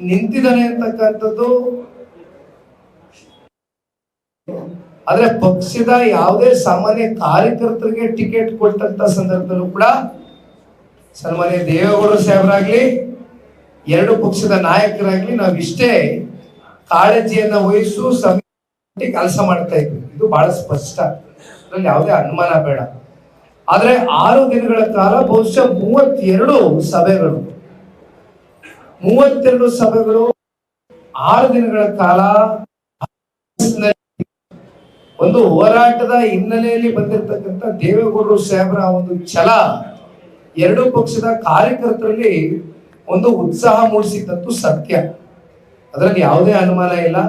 S1: ನಿಂತಿದ್ದಾನೆ ಅಂತಕ್ಕಂಥದ್ದು, ಆದ್ರೆ ಪಕ್ಷದ ಯಾವುದೇ ಸಾಮಾನ್ಯ ಕಾರ್ಯಕರ್ತರಿಗೆ ಟಿಕೆಟ್ ಕೊಟ್ಟಂತ ಸಂದರ್ಭದಲ್ಲೂ ಕೂಡ ಸನ್ಮಾನ್ಯ ದೇವೇಗೌಡರು ಸಾಹೇಬರಾಗ್ಲಿ, 2 ಪಕ್ಷದ ನಾಯಕರಾಗ್ಲಿ ನಾವಿಷ್ಟೇ ಕಾಳಜಿಯನ್ನ ವಹಿಸು ಸಮಿತಿ ಕೆಲಸ ಮಾಡ್ತಾ ಇದ್ವಿ. ಇದು ಬಹಳ ಸ್ಪಷ್ಟ, ಅದ್ರಲ್ಲಿ ಯಾವುದೇ ಅನುಮಾನ ಬೇಡ. ಆದ್ರೆ 6 ದಿನಗಳ ಕಾಲ ಬಹುಶಃ 32 ಸಭೆಗಳು 6 ದಿನಗಳ ಕಾಲ ಒಂದು ಹೋರಾಟದ ಹಿನ್ನೆಲೆಯಲ್ಲಿ ಬಂದಿರತಕ್ಕಂಥ ದೇವೇಗೌಡರು ಸಾಹೇಬರ ಒಂದು ಛಲ 2 ಪಕ್ಷದ ಕಾರ್ಯಕರ್ತರಲ್ಲಿ ಒಂದು ಉತ್ಸಾಹ ಮೂಡಿಸಿದಂತೂ ಸತ್ಯ, ಅದರಲ್ಲಿ ಯಾವುದೇ ಅನುಮಾನ ಇಲ್ಲ.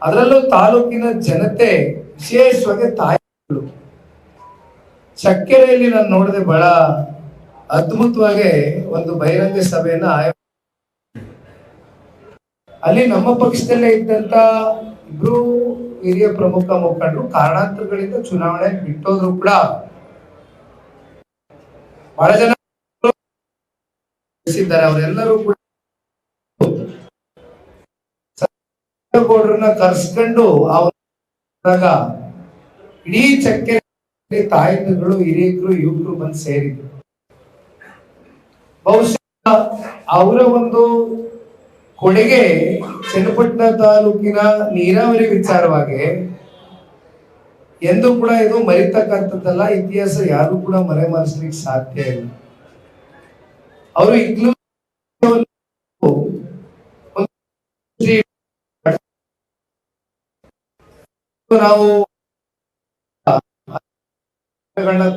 S1: ಅದರಲ್ಲೂ ತಾಲೂಕಿನ ಜನತೆ, ವಿಶೇಷವಾಗಿ ತಾಯಿಗಳು, ಚಕ್ಕೆರೆಯಲ್ಲಿ ನಾನು ನೋಡಿದೆ ಬಹಳ ಅದ್ಭುತವಾಗಿ ಒಂದು ಬಹಿರಂಗ ಸಭೆಯನ್ನ ಅಲ್ಲಿ ನಮ್ಮ ಪಕ್ಷದಲ್ಲೇ ಇದ್ದಂತ 2 ಹಿರಿಯ ಪ್ರಮುಖ ಮುಖಂಡರು ಕಾರಣಾಂತರಗಳಿಂದ ಚುನಾವಣೆ ಬಿಟ್ಟೋದ್ರು ಕೂಡ ಬಹಳ ಜನ ಅವರೆಲ್ಲರೂ ಕೂಡ ಗೌಡ್ರನ್ನ ಕರ್ಸ್ಕೊಂಡು ಇಡೀ ಚಕ್ಕೆರೆ ತಾಯಂದಿರುಗಳು, ಹಿರಿಯರು, ಯುವಕರು ಬಂದು ಸೇರಿದ್ರು. ಬಹುಶಃ ಅವರ ಒಂದು ಕೊಡುಗೆ ಚನ್ನಪಟ್ಟಣ ತಾಲೂಕಿನ ನೀರಾವರಿ ವಿಚಾರವಾಗಿ ಎಂದು ಕೂಡ ಇದು ಮರಿತಕ್ಕಂಥದ್ದಲ್ಲ. ಇತಿಹಾಸ ಯಾರು ಕೂಡ ಮರೆಮಾರಿಸ್ಲಿಕ್ಕೆ ಸಾಧ್ಯ ಇಲ್ಲ. ಅವರು ಈಗಲೂ ನಾವು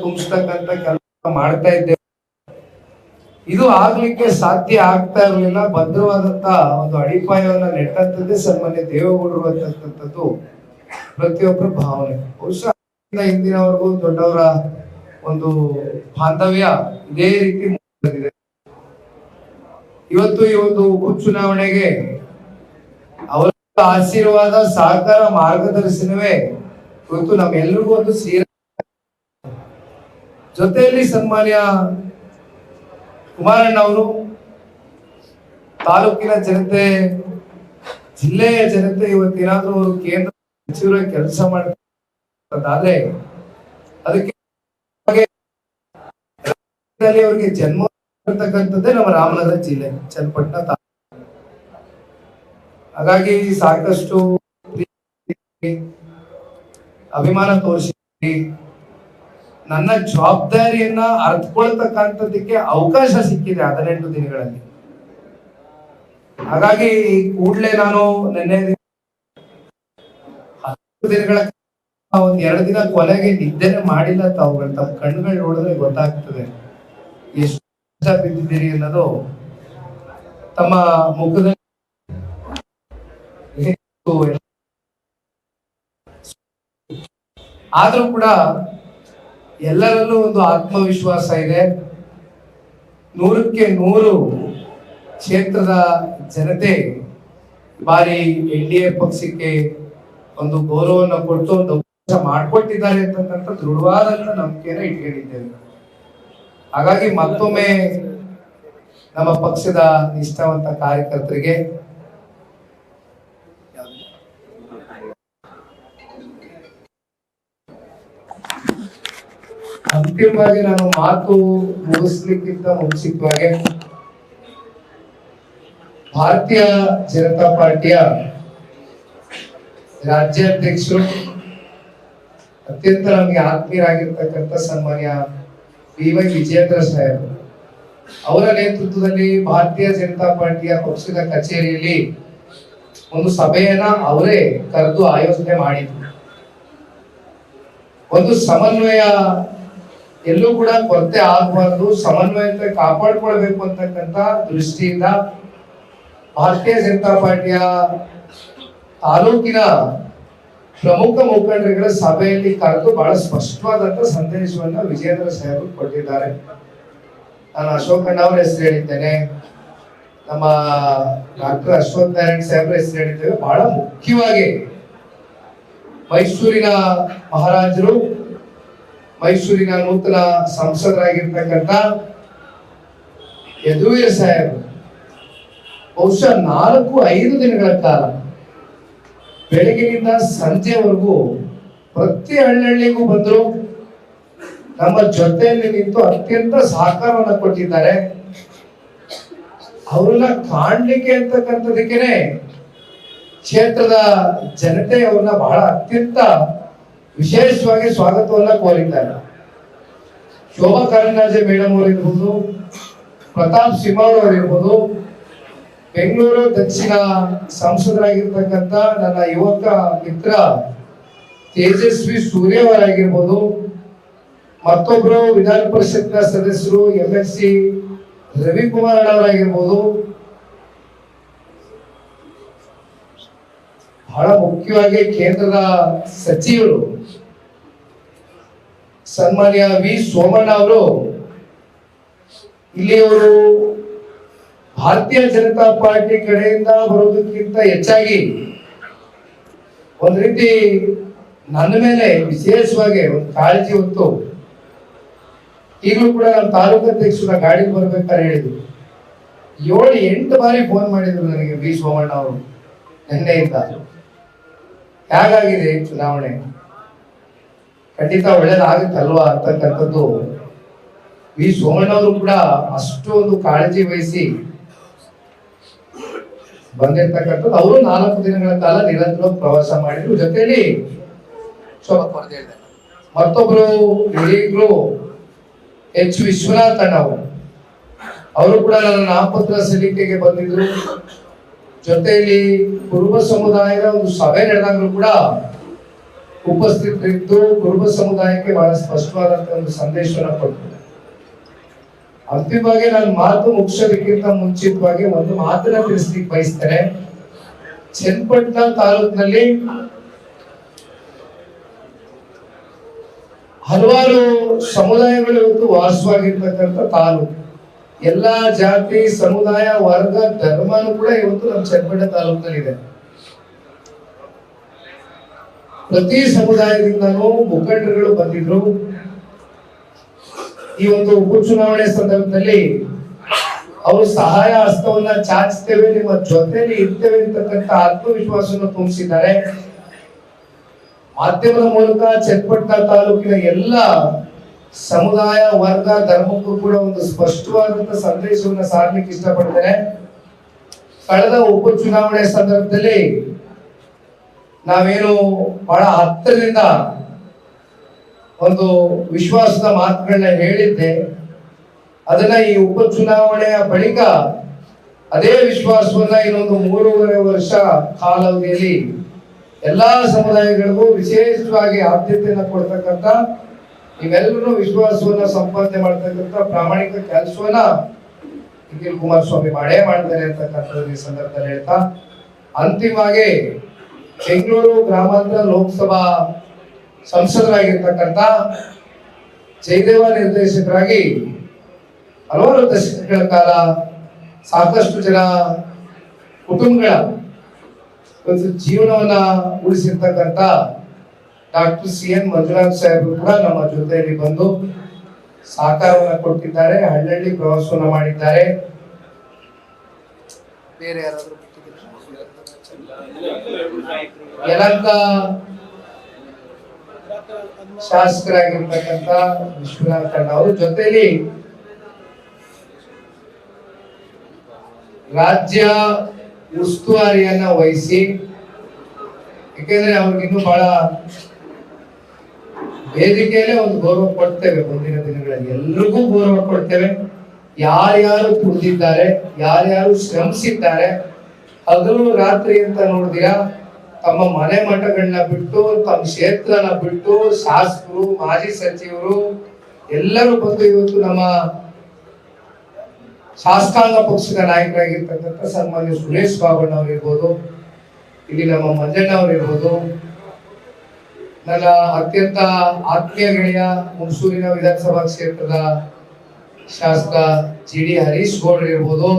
S1: ತುಂಬಿಸ್ತಕ್ಕಂಥ ಕೆಲಸ ಮಾಡ್ತಾ ಇದ್ದೇವೆ. ಇದು ಆಗ್ಲಿಕ್ಕೆ ಸಾಧ್ಯ ಆಗ್ತಾ ಇರಲಿಲ್ಲ. ಭದ್ರವಾದಂತ ಒಂದು ಅಡಿಪಾಯವನ್ನ ನೆಟ್ಟಂತದ್ದೇ ಸನ್ಮಾನ್ಯ ದೇವೇಗೌಡರು ಅಂತಕ್ಕಂಥದ್ದು ಪ್ರತಿಯೊಬ್ಬರ ಭಾವನೆ. ಬಹುಶಃ ಹಿಂದಿನವರೆಗೂ ದೊಡ್ಡವರ ಒಂದು ಬಾಂಧವ್ಯ ಇದೇ ರೀತಿ ಮುಂದುವರೆದಿದೆ. ಇವತ್ತು ಈ ಒಂದು ಉಪಚುನಾವಣೆಗೆ ಅವರ ಆಶೀರ್ವಾದ, ಸಹಕಾರ, ಮಾರ್ಗದರ್ಶನವೇ ಇವತ್ತು ನಮ್ಮೆಲ್ಲರಿಗೂ ಒಂದು ಜೊತೆಯಲ್ಲಿ ಸನ್ಮಾನ್ಯ ಕುಮಾರಣ್ಣ ಅವರು ತಾಲೂಕಿನ ಜನತೆ, ಜಿಲ್ಲೆಯ ಜನತೆ ಇವತ್ತೇನಾದ್ರೂ ಅವರು ಕೇಂದ್ರ ಸಚಿವರ ಕೆಲಸ ಮಾಡ್ತಾರೆ ಅದಕ್ಕೆ ಅವರಿಗೆ ಜನ್ಮ ಇರ್ತಕ್ಕಂಥದ್ದೇ ನಮ್ಮ ರಾಮನಗರ ಜಿಲ್ಲೆ ಚನ್ನಪಟ್ಟಣ ತಾಲೂಕು. ಹಾಗಾಗಿ ಸಾಕಷ್ಟು ಅಭಿಮಾನ ತೋರಿಸಿ ನನ್ನ ಜವಾಬ್ದಾರಿಯನ್ನ ಅರ್ಥಕೊಳ್ತಕ್ಕಂಥದ್ದಕ್ಕೆ ಅವಕಾಶ ಸಿಕ್ಕಿದೆ 18 ದಿನಗಳಲ್ಲಿ. ಹಾಗಾಗಿ ಕೂಡಲೇ ನಾನು ನಿನ್ನೆ 10 ದಿನಗಳ ಒಂದ್ 2 ದಿನ ಕೊನೆಗೆ ನಿದ್ದೆನೆ ಮಾಡಿಲ್ಲ. ತಾವುಗಳು ತಮ್ಮ ಕಣ್ಣುಗಳು ನೋಡಿದ್ರೆ ಗೊತ್ತಾಗ್ತದೆ ಎಷ್ಟು ಬಿದ್ದಿದ್ದೀರಿ ಅನ್ನೋದು ತಮ್ಮ ಮುಖದಲ್ಲಿ. ಆದ್ರೂ ಕೂಡ ಎಲ್ಲರಲ್ಲೂ ಒಂದು ಆತ್ಮವಿಶ್ವಾಸ ಇದೆ. 100ಕ್ಕೆ 100 ಕ್ಷೇತ್ರದ ಜನತೆ ಬಾರಿ NDA ಪಕ್ಷಕ್ಕೆ ಒಂದು ಗೌರವವನ್ನು ಕೊಟ್ಟು ಒಂದು ಅವಕಾಶ ಮಾಡಿಕೊಟ್ಟಿದ್ದಾರೆ ಅಂತಕ್ಕಂಥ ದೃಢವಾದಂತ ನಂಬಿಕೆಯನ್ನು ಇಟ್ಕೊಂಡಿದ್ದೇವೆ. ಹಾಗಾಗಿ ಮತ್ತೊಮ್ಮೆ ನಮ್ಮ ಪಕ್ಷದ ನಿಷ್ಠಾವಂತ ಕಾರ್ಯಕರ್ತರಿಗೆ ಅಂತಿಮವಾಗಿ ನಾನು ಮಾತು ಮುಗಿಸ್ಲಿಕ್ಕಿಂತ ಮುಂಚಿತವಾಗಿ ಭಾರತೀಯ ಜನತಾ ಪಾರ್ಟಿಯ ರಾಜ್ಯಾಧ್ಯಕ್ಷರು, ಅತ್ಯಂತ ನಮಗೆ ಆತ್ಮೀಯರಾಗಿರ್ತಕ್ಕಂಥ ಸನ್ಮಾನ್ಯ BY ವಿಜೇಂದ್ರ ಸಾಹೇಬ್ ಅವರ ನೇತೃತ್ವದಲ್ಲಿ ಭಾರತೀಯ ಜನತಾ ಪಾರ್ಟಿಯ ಪಕ್ಷದ ಕಚೇರಿಯಲ್ಲಿ ಒಂದು ಸಭೆಯನ್ನ ಅವರೇ ಕರೆದು ಆಯೋಜನೆ ಮಾಡಿದ್ರು. ಒಂದು ಸಮನ್ವಯ ಎಲ್ಲೂ ಕೂಡ ಕೊರತೆ ಆಗಬಾರ್ದು, ಸಮನ್ವಯತೆ ಕಾಪಾಡಿಕೊಳ್ಬೇಕು ಅಂತಕ್ಕಂಥ ದೃಷ್ಟಿಯಿಂದ ಭಾರತೀಯ ಜನತಾ ಪಾರ್ಟಿಯ ತಾಲೂಕಿನ ಪ್ರಮುಖ ಮುಖಂಡರುಗಳ ಸಭೆಯಲ್ಲಿ ಕರೆದು ಬಹಳ ಸ್ಪಷ್ಟವಾದಂತ ಸಂದೇಶವನ್ನ ವಿಜೇಂದ್ರ ಸಾಹೇಬರು ಕೊಟ್ಟಿದ್ದಾರೆ. ನಾನು ಅಶೋಕಣ್ಣ ಅವರ ಹೆಸರು ಹೇಳಿದ್ದೇನೆ, ನಮ್ಮ ಡಾಕ್ಟರ್ ಅಶ್ವಥ್ ನಾರಾಯಣ್ ಸಾಹೇಬ್ರ ಹೆಸರು ಹೇಳಿದ್ದೇವೆ. ಬಹಳ ಮುಖ್ಯವಾಗಿ ಮೈಸೂರಿನ ಮಹಾರಾಜರು, ಮೈಸೂರಿನ ನೂತನ ಸಂಸದರಾಗಿರ್ತಕ್ಕಂಥ ಯದುವೀರ್ ಸಾಹೇಬ್ ಬಹುಶಃ 4-5 ದಿನಗಳ ಕಾಲ ಬೆಳಗಿನಿಂದ ಸಂಜೆವರೆಗೂ ಪ್ರತಿ ಹಳ್ಳಿಗೂ ಬಂದ್ರು, ನಮ್ಮ ಜೊತೆಯಲ್ಲಿ ನಿಂತು ಅತ್ಯಂತ ಸಹಕಾರವನ್ನು ಕೊಟ್ಟಿದ್ದಾರೆ. ಅವ್ರನ್ನ ಕಾಣ್ಲಿಕ್ಕೆ ಅಂತಕ್ಕಂಥದಕ್ಕೇನೆ ಕ್ಷೇತ್ರದ ಜನತೆ ಅವ್ರನ್ನ ಬಹಳ ಅತ್ಯಂತ ವಿಶೇಷವಾಗಿ ಸ್ವಾಗತವನ್ನ ಕೋರಿದ್ದಾರೆ. ಶೋಭಾ ಕರಂದ್ಲಾಜೆ ಮೇಡಮ್ ಅವರು ಇರ್ಬೋದು, ಪ್ರತಾಪ್ ಸಿಂಹ ಅವರು ಇರ್ಬೋದು, ಬೆಂಗಳೂರು ದಕ್ಷಿಣ ಸಂಸದರಾಗಿರ್ತಕ್ಕಂಥ ನನ್ನ ಯುವಕ ಮಿತ್ರ ತೇಜಸ್ವಿ ಸೂರ್ಯ ಅವರಾಗಿರ್ಬೋದು, ಮತ್ತೊಬ್ರು ವಿಧಾನ ಪರಿಷತ್ನ ಸದಸ್ಯರು MLC ರವಿಕುಮಾರ್ ಅವರಾಗಿರ್ಬೋದು, ಬಹಳ ಮುಖ್ಯವಾಗಿ ಕೇಂದ್ರದ ಸಚಿವರು ಸನ್ಮಾನ್ಯ V ಸೋಮಣ್ಣ ಅವರು ಇಲ್ಲಿಯವರು ಭಾರತೀಯ ಜನತಾ ಪಾರ್ಟಿ ಕಡೆಯಿಂದ ಬರೋದಕ್ಕಿಂತ ಹೆಚ್ಚಾಗಿ ಒಂದ್ ರೀತಿ ನನ್ನ ಮೇಲೆ ವಿಶೇಷವಾಗಿ ಒಂದು ಕಾಳಜಿ ಹೊತ್ತು ಈಗಲೂ ಕೂಡ ನಮ್ಮ ತಾಲೂಕು ಅಧ್ಯಕ್ಷರ ಗಾಡಿ ಬರ್ಬೇಕಾದ್ರೆ ಹೇಳಿದ್ರು. 7-8 ಬಾರಿ ಫೋನ್ ಮಾಡಿದ್ರು ನನಗೆ V ಸೋಮಣ್ಣ ಅವರು ನಿನ್ನೆಯಿಂದ. ಹೇಗಾಗಿದೆ ಚುನಾವಣೆ, ಖಂಡಿತ ಒಳ್ಳೇದಾಗುತ್ತಲ್ವಾ ಅಂತಕ್ಕಂಥದ್ದು V ಸೋಮಣ್ಣ ಅವರು ಕೂಡ ಅಷ್ಟು ಒಂದು ಕಾಳಜಿ ವಹಿಸಿ ಬಂದಿರ್ತಕ್ಕಂಥದ್ದು. ಅವರು 4 ದಿನಗಳ ಕಾಲ ನಿರಂತರ ಪ್ರವಾಸ ಮಾಡಿದ್ರು. ಜೊತೆಯಲ್ಲಿ ಮತ್ತೊಬ್ರು ಹಿರಿಯರು H ವಿಶ್ವನಾಥ್ ಅಣ್ಣ ಅವರು ಕೂಡ ನನ್ನ ನಾಮಪತ್ರ ಸಲ್ಲಿಕೆಗೆ ಬಂದಿದ್ರು. ಜೊತೆಯಲ್ಲಿ ಕುರುಬ ಸಮುದಾಯದ ಒಂದು ಸಭೆ ನಡೆದಾಗಲೂ ಕೂಡ ಉಪಸ್ಥಿತರಿದ್ದು ಕುರುಬ ಸಮುದಾಯಕ್ಕೆ ಬಹಳ ಸ್ಪಷ್ಟವಾದಂತಹ ಒಂದು ಸಂದೇಶವನ್ನು ಕೊಟ್ಟರು. ಅಂತಿಮವಾಗಿ ನಾನು ಮಾತು ಮುಗಿಸೋದಕ್ಕಿಂತ ಮುಂಚಿತವಾಗಿ ಒಂದು ಮಾತನ್ನ ತಿಳಿಸ್ಲಿಕ್ಕೆ ಬಯಸ್ತೇನೆ. ಚನ್ನಪಟ್ಟಣ ತಾಲೂಕಿನಲ್ಲಿ ಹಲವಾರು ಸಮುದಾಯಗಳು ಇವತ್ತು ವಾಸವಾಗಿರ್ತಕ್ಕಂಥ ತಾಲೂಕು. ಎಲ್ಲಾ ಜಾತಿ ಸಮುದಾಯ ವರ್ಗ ಧರ್ಮನೂ ಕೂಡ ಇವತ್ತು ನಮ್ಮ ಚನ್ನಪಟ್ಟಣ ತಾಲೂಕಿನಲ್ಲಿ ಇದೆ. ಪ್ರತಿ ಸಮುದಾಯದಿಂದನೂ ಮುಖಂಡರುಗಳು ಬಂದಿದ್ರು. ಈ ಒಂದು ಉಪಚುನಾವಣೆ ಸಂದರ್ಭದಲ್ಲಿ ಅವರು ಸಹಾಯ ಹಸ್ತವನ್ನ ಚಾಚ್ತೇವೆ, ನಿಮ್ಮ ಜೊತೆಲಿ ಇರ್ತೇವೆ ಅಂತಕ್ಕಂಥ ಆತ್ಮವಿಶ್ವಾಸವನ್ನು ತುಂಬಿಸಿದ್ದಾರೆ. ಮಾಧ್ಯಮದ ಮೂಲಕ ಚನ್ನಪಟ್ಟಣ ತಾಲೂಕಿನ ಎಲ್ಲ ಸಮುದಾಯ ವರ್ಗ ಧರ್ಮಕ್ಕೂ ಕೂಡ ಒಂದು ಸ್ಪಷ್ಟವಾದಂತಹ ಸಂದೇಶವನ್ನು ಸಾರಲಿಕ್ಕೆ ಇಷ್ಟಪಡ್ತೇನೆ. ಕಳೆದ ಉಪಚುನಾವಣೆ ಸಂದರ್ಭದಲ್ಲಿ ನಾವೇನು ಬಹಳ ಹತ್ತಿರದಿಂದ ಒಂದು ವಿಶ್ವಾಸದ ಮಾತುಗಳನ್ನ ಹೇಳಿದ್ದೆ, ಅದನ್ನ ಈ ಉಪಚುನಾವಣೆಯ ಬಳಿಕ ಅದೇ ವಿಶ್ವಾಸವನ್ನ ಇನ್ನೊಂದು 3.5 ವರ್ಷ ಕಾಲಾವಧಿಯಲ್ಲಿ ಎಲ್ಲಾ ಸಮುದಾಯಗಳಿಗೂ ವಿಶೇಷವಾಗಿ ಆದ್ಯತೆಯನ್ನು ಕೊಡ್ತಕ್ಕಂಥ, ನೀವೆಲ್ಲರೂ ವಿಶ್ವಾಸವನ್ನ ಸಂಪಾದನೆ ಮಾಡ್ತಕ್ಕಂಥ ಪ್ರಾಮಾಣಿಕ ಕೆಲಸವನ್ನ ನಿಖಿಲ್ ಕುಮಾರಸ್ವಾಮಿ ಮಾಡೇ ಮಾಡ್ತಾರೆ ಅಂತಕ್ಕಂಥದ್ದು ಈ ಸಂದರ್ಭದಲ್ಲಿ ಹೇಳ್ತಾ, ಅಂತಿಮವಾಗಿ ಬೆಂಗಳೂರು ಗ್ರಾಮಾಂತರ ಲೋಕಸಭಾ ಸಂಸದರಾಗಿರ್ತಕ್ಕಂಥ ಜಯದೇವ ನಿರ್ದೇಶಕರಾಗಿ ಹಲವಾರು ದಶಕಗಳ ಕಾಲ ಸಾಕಷ್ಟು ಜನ ಕುಟುಂಬಗಳ ಒಂದು ಜೀವನವನ್ನ ಉಳಿಸಿರ್ತಕ್ಕಂಥ ಡಾಕ್ಟರ್ CN ಮಂಜುನಾಥ್ ಸಾಹೇಬರು ಕೂಡ ನಮ್ಮ ಜೊತೆಯಲ್ಲಿ ಬಂದು ಸಹಕಾರವನ್ನ ಕೊಟ್ಟಿದ್ದಾರೆ. ಹಳ್ಳಿ ಪ್ರವಾಸವನ್ನ ಮಾಡಿದ್ದಾರೆ. ಬೇರೆ ಯಾರಾದ್ರೂ ಯಲಹಂಕ ಶಾಸಕರಾಗಿರ್ತಕ್ಕಂಥ ವಿಶ್ವನಾಥ್ ಅಣ್ಣ ಅವ್ರ ಜೊತೆಯಲ್ಲಿ ರಾಜ್ಯ ಉಸ್ತುವಾರಿಯನ್ನ ವಹಿಸಿ, ಯಾಕೆಂದ್ರೆ ಅವ್ರಿಗಿನ್ನೂ ಬಹಳ ವೇದಿಕೆಯಲ್ಲೇ ಒಂದು ಗೌರವ ಕೊಡ್ತೇವೆ. ಮುಂದಿನ ದಿನಗಳಲ್ಲಿ ಎಲ್ರಿಗೂ ಗೌರವ ಕೊಡ್ತೇವೆ. ಯಾರ್ಯಾರು ದುಡಿದಿದ್ದಾರೆ, ಯಾರ್ಯಾರು ಶ್ರಮಿಸಿದ್ದಾರೆ, ಹಗಲು ರಾತ್ರಿ ಅಂತ ನೋಡಿದಿರಾ ತಮ್ಮ ಮನೆ ಮಠಗಳನ್ನ ಬಿಟ್ಟು, ತಮ್ಮ ಕ್ಷೇತ್ರನ ಬಿಟ್ಟು, ಶಾಸಕರು ಮಾಜಿ ಸಚಿವರು ಎಲ್ಲರೂ ಬಂದು ಇವತ್ತು ನಮ್ಮ ಶಾಸಕಾಂಗ ಪಕ್ಷದ ನಾಯಕರಾಗಿರ್ತಕ್ಕಂಥ ಸನ್ಮಾನ್ಯ ಸುರೇಶ್ ಬಾಬಣ್ಣ ಅವ್ರು ಇರ್ಬೋದು, ಇಲ್ಲಿ ನಮ್ಮ ಮಂಜಣ್ಣ ಅವ್ರು ಇರ್ಬೋದು, ನನ್ನ ಅತ್ಯಂತ ಆತ್ಮೀಯ ಗೆಳೆಯ ಹುಣಸೂರಿನ ವಿಧಾನಸಭಾ ಕ್ಷೇತ್ರದ ಶಾಸಕ GD ಹರೀಶ್ ಗೌಡ್ರು ಇರ್ಬೋದು,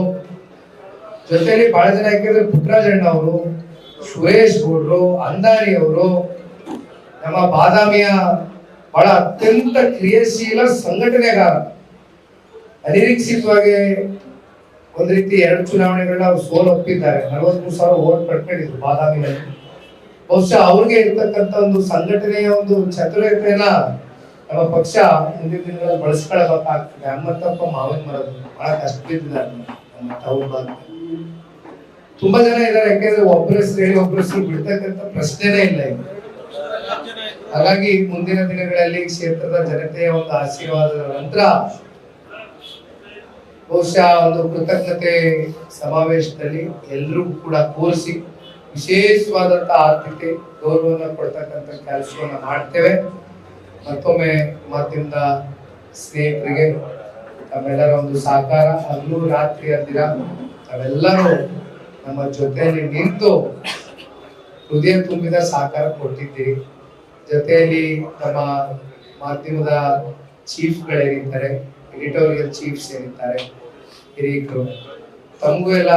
S1: ಜೊತೆಲಿ ಬಹಳ ಜನ ಯಾಕೆಂದ್ರೆ ಪುಟ್ಟರಾಜಣ್ಣ ಅವರು, ಸುರೇಶ್ ಗೌಡ್ರು, ಅಂದಾರಿ ಅವರು, ನಮ್ಮ ಬಾದಾಮಿಯ ಬಹಳ ಅತ್ಯಂತ ಕ್ರಿಯಾಶೀಲ ಸಂಘಟನೆಗಾರ, ಅನಿರೀಕ್ಷಿತವಾಗಿ ಒಂದ್ ರೀತಿ 2 ಚುನಾವಣೆಗಳನ್ನ ಅವ್ರು ಸೋಲೊಪ್ಪಿದ್ದಾರೆ. 43,000 ವೋಟ್ ಪಡ್ಕೊಂಡಿದ್ರು ಬಾದಾಮಿನಲ್ಲಿ. ಬಹುಶಃ ಅವ್ರಿಗೆ ಇರ್ತಕ್ಕಂಥ ಒಂದು ಸಂಘಟನೆಯ ಒಂದು ಚತುರತೆಯನ್ನ ನಮ್ಮ ಪಕ್ಷ ಮುಂದಿನ ದಿನಗಳಲ್ಲಿ ಬಳಸ್ಕೊಳ್ಬೇಕಾಗ್ತದೆ. ಹಮ್ಮತ್ತಪ್ಪ ಮಾವಿನ ಮರದ ಬಹಳ ಕಷ್ಟದಿದ್ದಾರೆ ನಮ್ಮ ಟೌನ್. ತುಂಬಾ ಜನ ಇದ್ದಾರೆ, ಯಾಕೆಂದ್ರೆ ಒಬ್ಬರ ಹೆಸರು ಹೇಳಿ ಒಬ್ಬರ ಹೆಸರು ಬಿಡ್ತಕ್ಕಂಥ ಪ್ರಶ್ನೆನೇ ಇಲ್ಲ ಈಗ. ಹಾಗಾಗಿ ಮುಂದಿನ ದಿನಗಳಲ್ಲಿ ಕ್ಷೇತ್ರದ ಜನತೆಯ ಒಂದು ಆಶೀರ್ವಾದದ ನಂತರ ಬಹುಶಃ ಒಂದು ಕೃತಜ್ಞತೆ ಸಮಾವೇಶದಲ್ಲಿ ಎಲ್ಲರಿಗೂ ಕೂಡ ಕೂರಿಸಿ ವಿಶೇಷವಾದಂತಹ ಆದ್ಯತೆ ಗೌರವವನ್ನು ಕೊಡ್ತಕ್ಕಂಥ ಕೆಲಸವನ್ನ ಮಾಡ್ತೇವೆ. ಮತ್ತೊಮ್ಮೆ ಮಾಧ್ಯಮದ ಸ್ನೇಹಿತರಿಗೆ ತಮ್ಮೆಲ್ಲರ ಒಂದು ಸಹಕಾರ, ಹಗಲು ರಾತ್ರಿ ಅಂದಿರ ತಾವೆಲ್ಲರೂ ನಮ್ಮ ಜೊತೆಯಲ್ಲಿ ನಿಂತು ಹೃದಯ ತುಂಬಿದ ಸಹಕಾರ ಕೊಟ್ಟಿದ್ದೀರಿ. ಜೊತೆಯಲ್ಲಿ ನಮ್ಮ ಮಾಧ್ಯಮದ ಚೀಫ್ಗಳೇನಿದ್ದಾರೆ, ಎಡಿಟೋರಿಯಲ್ ಚೀಫ್ಸ್ ಏನಿದ್ದಾರೆ, ಹಿರಿಯರು, ತಮಗೂ ಎಲ್ಲ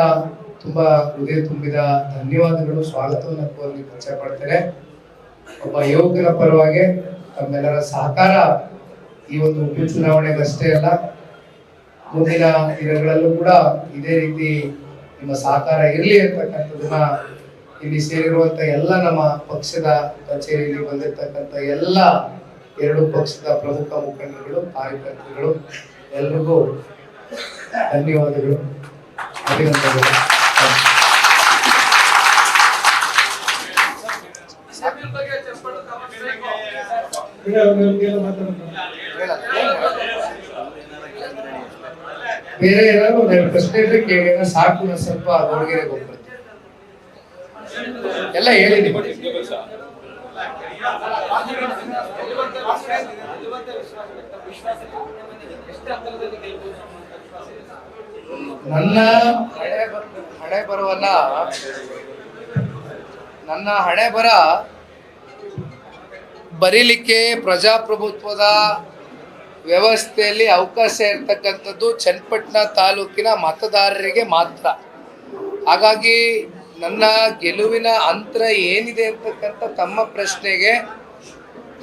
S1: ತುಂಬಾ ಹೃದಯ ತುಂಬಿದ ಧನ್ಯವಾದಗಳು, ಸ್ವಾಗತವನ್ನು ಕೋರಲಿಕ್ಕೆ ಇಚ್ಛೆ ಪಡ್ತೇನೆ. ಒಬ್ಬ ಯುವಕರ ಪರವಾಗಿ ತಮ್ಮೆಲ್ಲರ ಸಹಕಾರ ಈ ಒಂದು ಉಪಚುನಾವಣೆಗಷ್ಟೇ ಅಲ್ಲ, ಮುಂದಿನ ದಿನಗಳಲ್ಲೂ ಕೂಡ ಇದೇ ರೀತಿ ನಿಮ್ಮ ಸಹಕಾರ ಇರಲಿ ಅಂತಕ್ಕಂಥದನ್ನ ಇಲ್ಲಿ ಸೇರಿರುವಂತ ಎಲ್ಲ ನಮ್ಮ ಪಕ್ಷದ ಕಚೇರಿಯಲ್ಲಿ ಬಂದಿರತಕ್ಕಂಥ ಎಲ್ಲ 2 ಪಕ್ಷದ ಪ್ರಮುಖ ಮುಖಂಡರುಗಳು, ಕಾರ್ಯಕರ್ತರುಗಳು ಎಲ್ರಿಗೂ ಧನ್ಯವಾದಗಳು, ಅಭಿನಂದನೆಗಳು. ಬೇರೆ ಏನಾದ್ರು 2 ಪ್ರಶ್ನೆ ಇದ್ರೆ ಕೇಳಿ, ಸಾಕು. ನಾನು ಸ್ವಲ್ಪ ಹುಡುಗಿರಿಗೆ ಹೋಗ್ಬರ್ತೀನಿ. ಎಲ್ಲ ಹೇಳಿದ್ದೀನಿ. ನನ್ನ ಹಣೆ ಬರವನ್ನ ನನ್ನ ಹಣೆ ಬರ ಬರೀಲಿಕ್ಕೆ ಪ್ರಜಾಪ್ರಭುತ್ವದ ವ್ಯವಸ್ಥೆಯಲ್ಲಿ ಅವಕಾಶ ಇರ್ತಕ್ಕಂಥದ್ದು ಚನ್ನಪಟ್ಟಣ ತಾಲೂಕಿನ ಮತದಾರರಿಗೆ ಮಾತ್ರ. ಹಾಗಾಗಿ ನನ್ನ ಗೆಲುವಿನ ಅಂತರ ಏನಿದೆ ಅಂತಕ್ಕಂಥ ತಮ್ಮ ಪ್ರಶ್ನೆಗೆ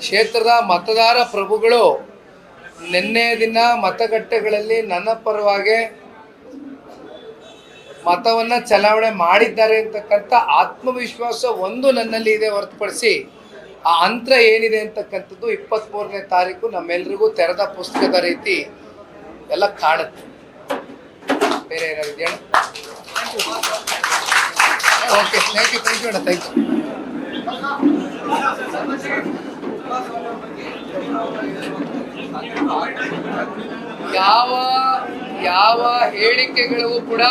S1: ಕ್ಷೇತ್ರದ ಮತದಾರ ಪ್ರಭುಗಳು ನಿನ್ನೆ ದಿನ ಮತಗಟ್ಟೆಗಳಲ್ಲಿ ನನ್ನ ಪರವಾಗಿ ಮತವನ್ನು ಚಲಾವಣೆ ಮಾಡಿದ್ದಾರೆ ಅಂತಕ್ಕಂಥ ಆತ್ಮವಿಶ್ವಾಸ ಒಂದು ನನ್ನಲ್ಲಿ ಇದೆ ಹೊರತುಪಡಿಸಿ ಆ ಅಂತರ ಏನಿದೆ ಅಂತಕ್ಕಂಥದ್ದು 23ನೇ ತಾರೀಕು ನಮ್ಮೆಲ್ಲರಿಗೂ ತೆರೆದ ಪುಸ್ತಕದ ರೀತಿ ಎಲ್ಲ ಕಾಣುತ್ತೆ. ಬೇರೆ ಏನಾಗಿದೆ? ಓಕೆ, ಥ್ಯಾಂಕ್ ಯು ಅಣ್ಣ, ಥ್ಯಾಂಕ್ ಯು. ಯಾವ ಹೇಳಿಕೆಗಳಿಗೂ ಕೂಡ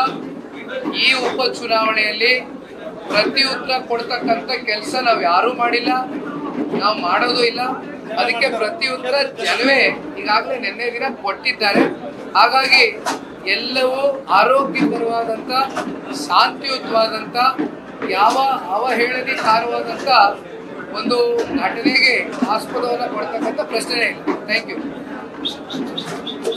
S1: ಈ ಉಪಚುನಾವಣೆಯಲ್ಲಿ ಪ್ರತಿ ಉತ್ತರ ಕೊಡ್ತಕ್ಕಂಥ ಕೆಲಸ ನಾವು ಯಾರೂ ಮಾಡಿಲ್ಲ, ನಾವು ಮಾಡೋದು ಇಲ್ಲ. ಅದಕ್ಕೆ ಪ್ರತಿ ಉತ್ತರ ಜನವೇ ಈಗಾಗಲೇ ನಿನ್ನೆ ದಿನ ಕೊಟ್ಟಿದ್ದಾರೆ. ಹಾಗಾಗಿ ಎಲ್ಲವೂ ಆರೋಗ್ಯಕರವಾದಂಥ, ಶಾಂತಿಯುತವಾದಂಥ, ಯಾವ ಅವಹೇಳನಕಾರವಾದಂಥ ಒಂದು ಘಟನೆಗೆ ಆಸ್ಪದವನ್ನು ಕೊಡ್ತಕ್ಕಂಥ ಪ್ರಶ್ನೆ ಇಲ್ಲ. Thank you.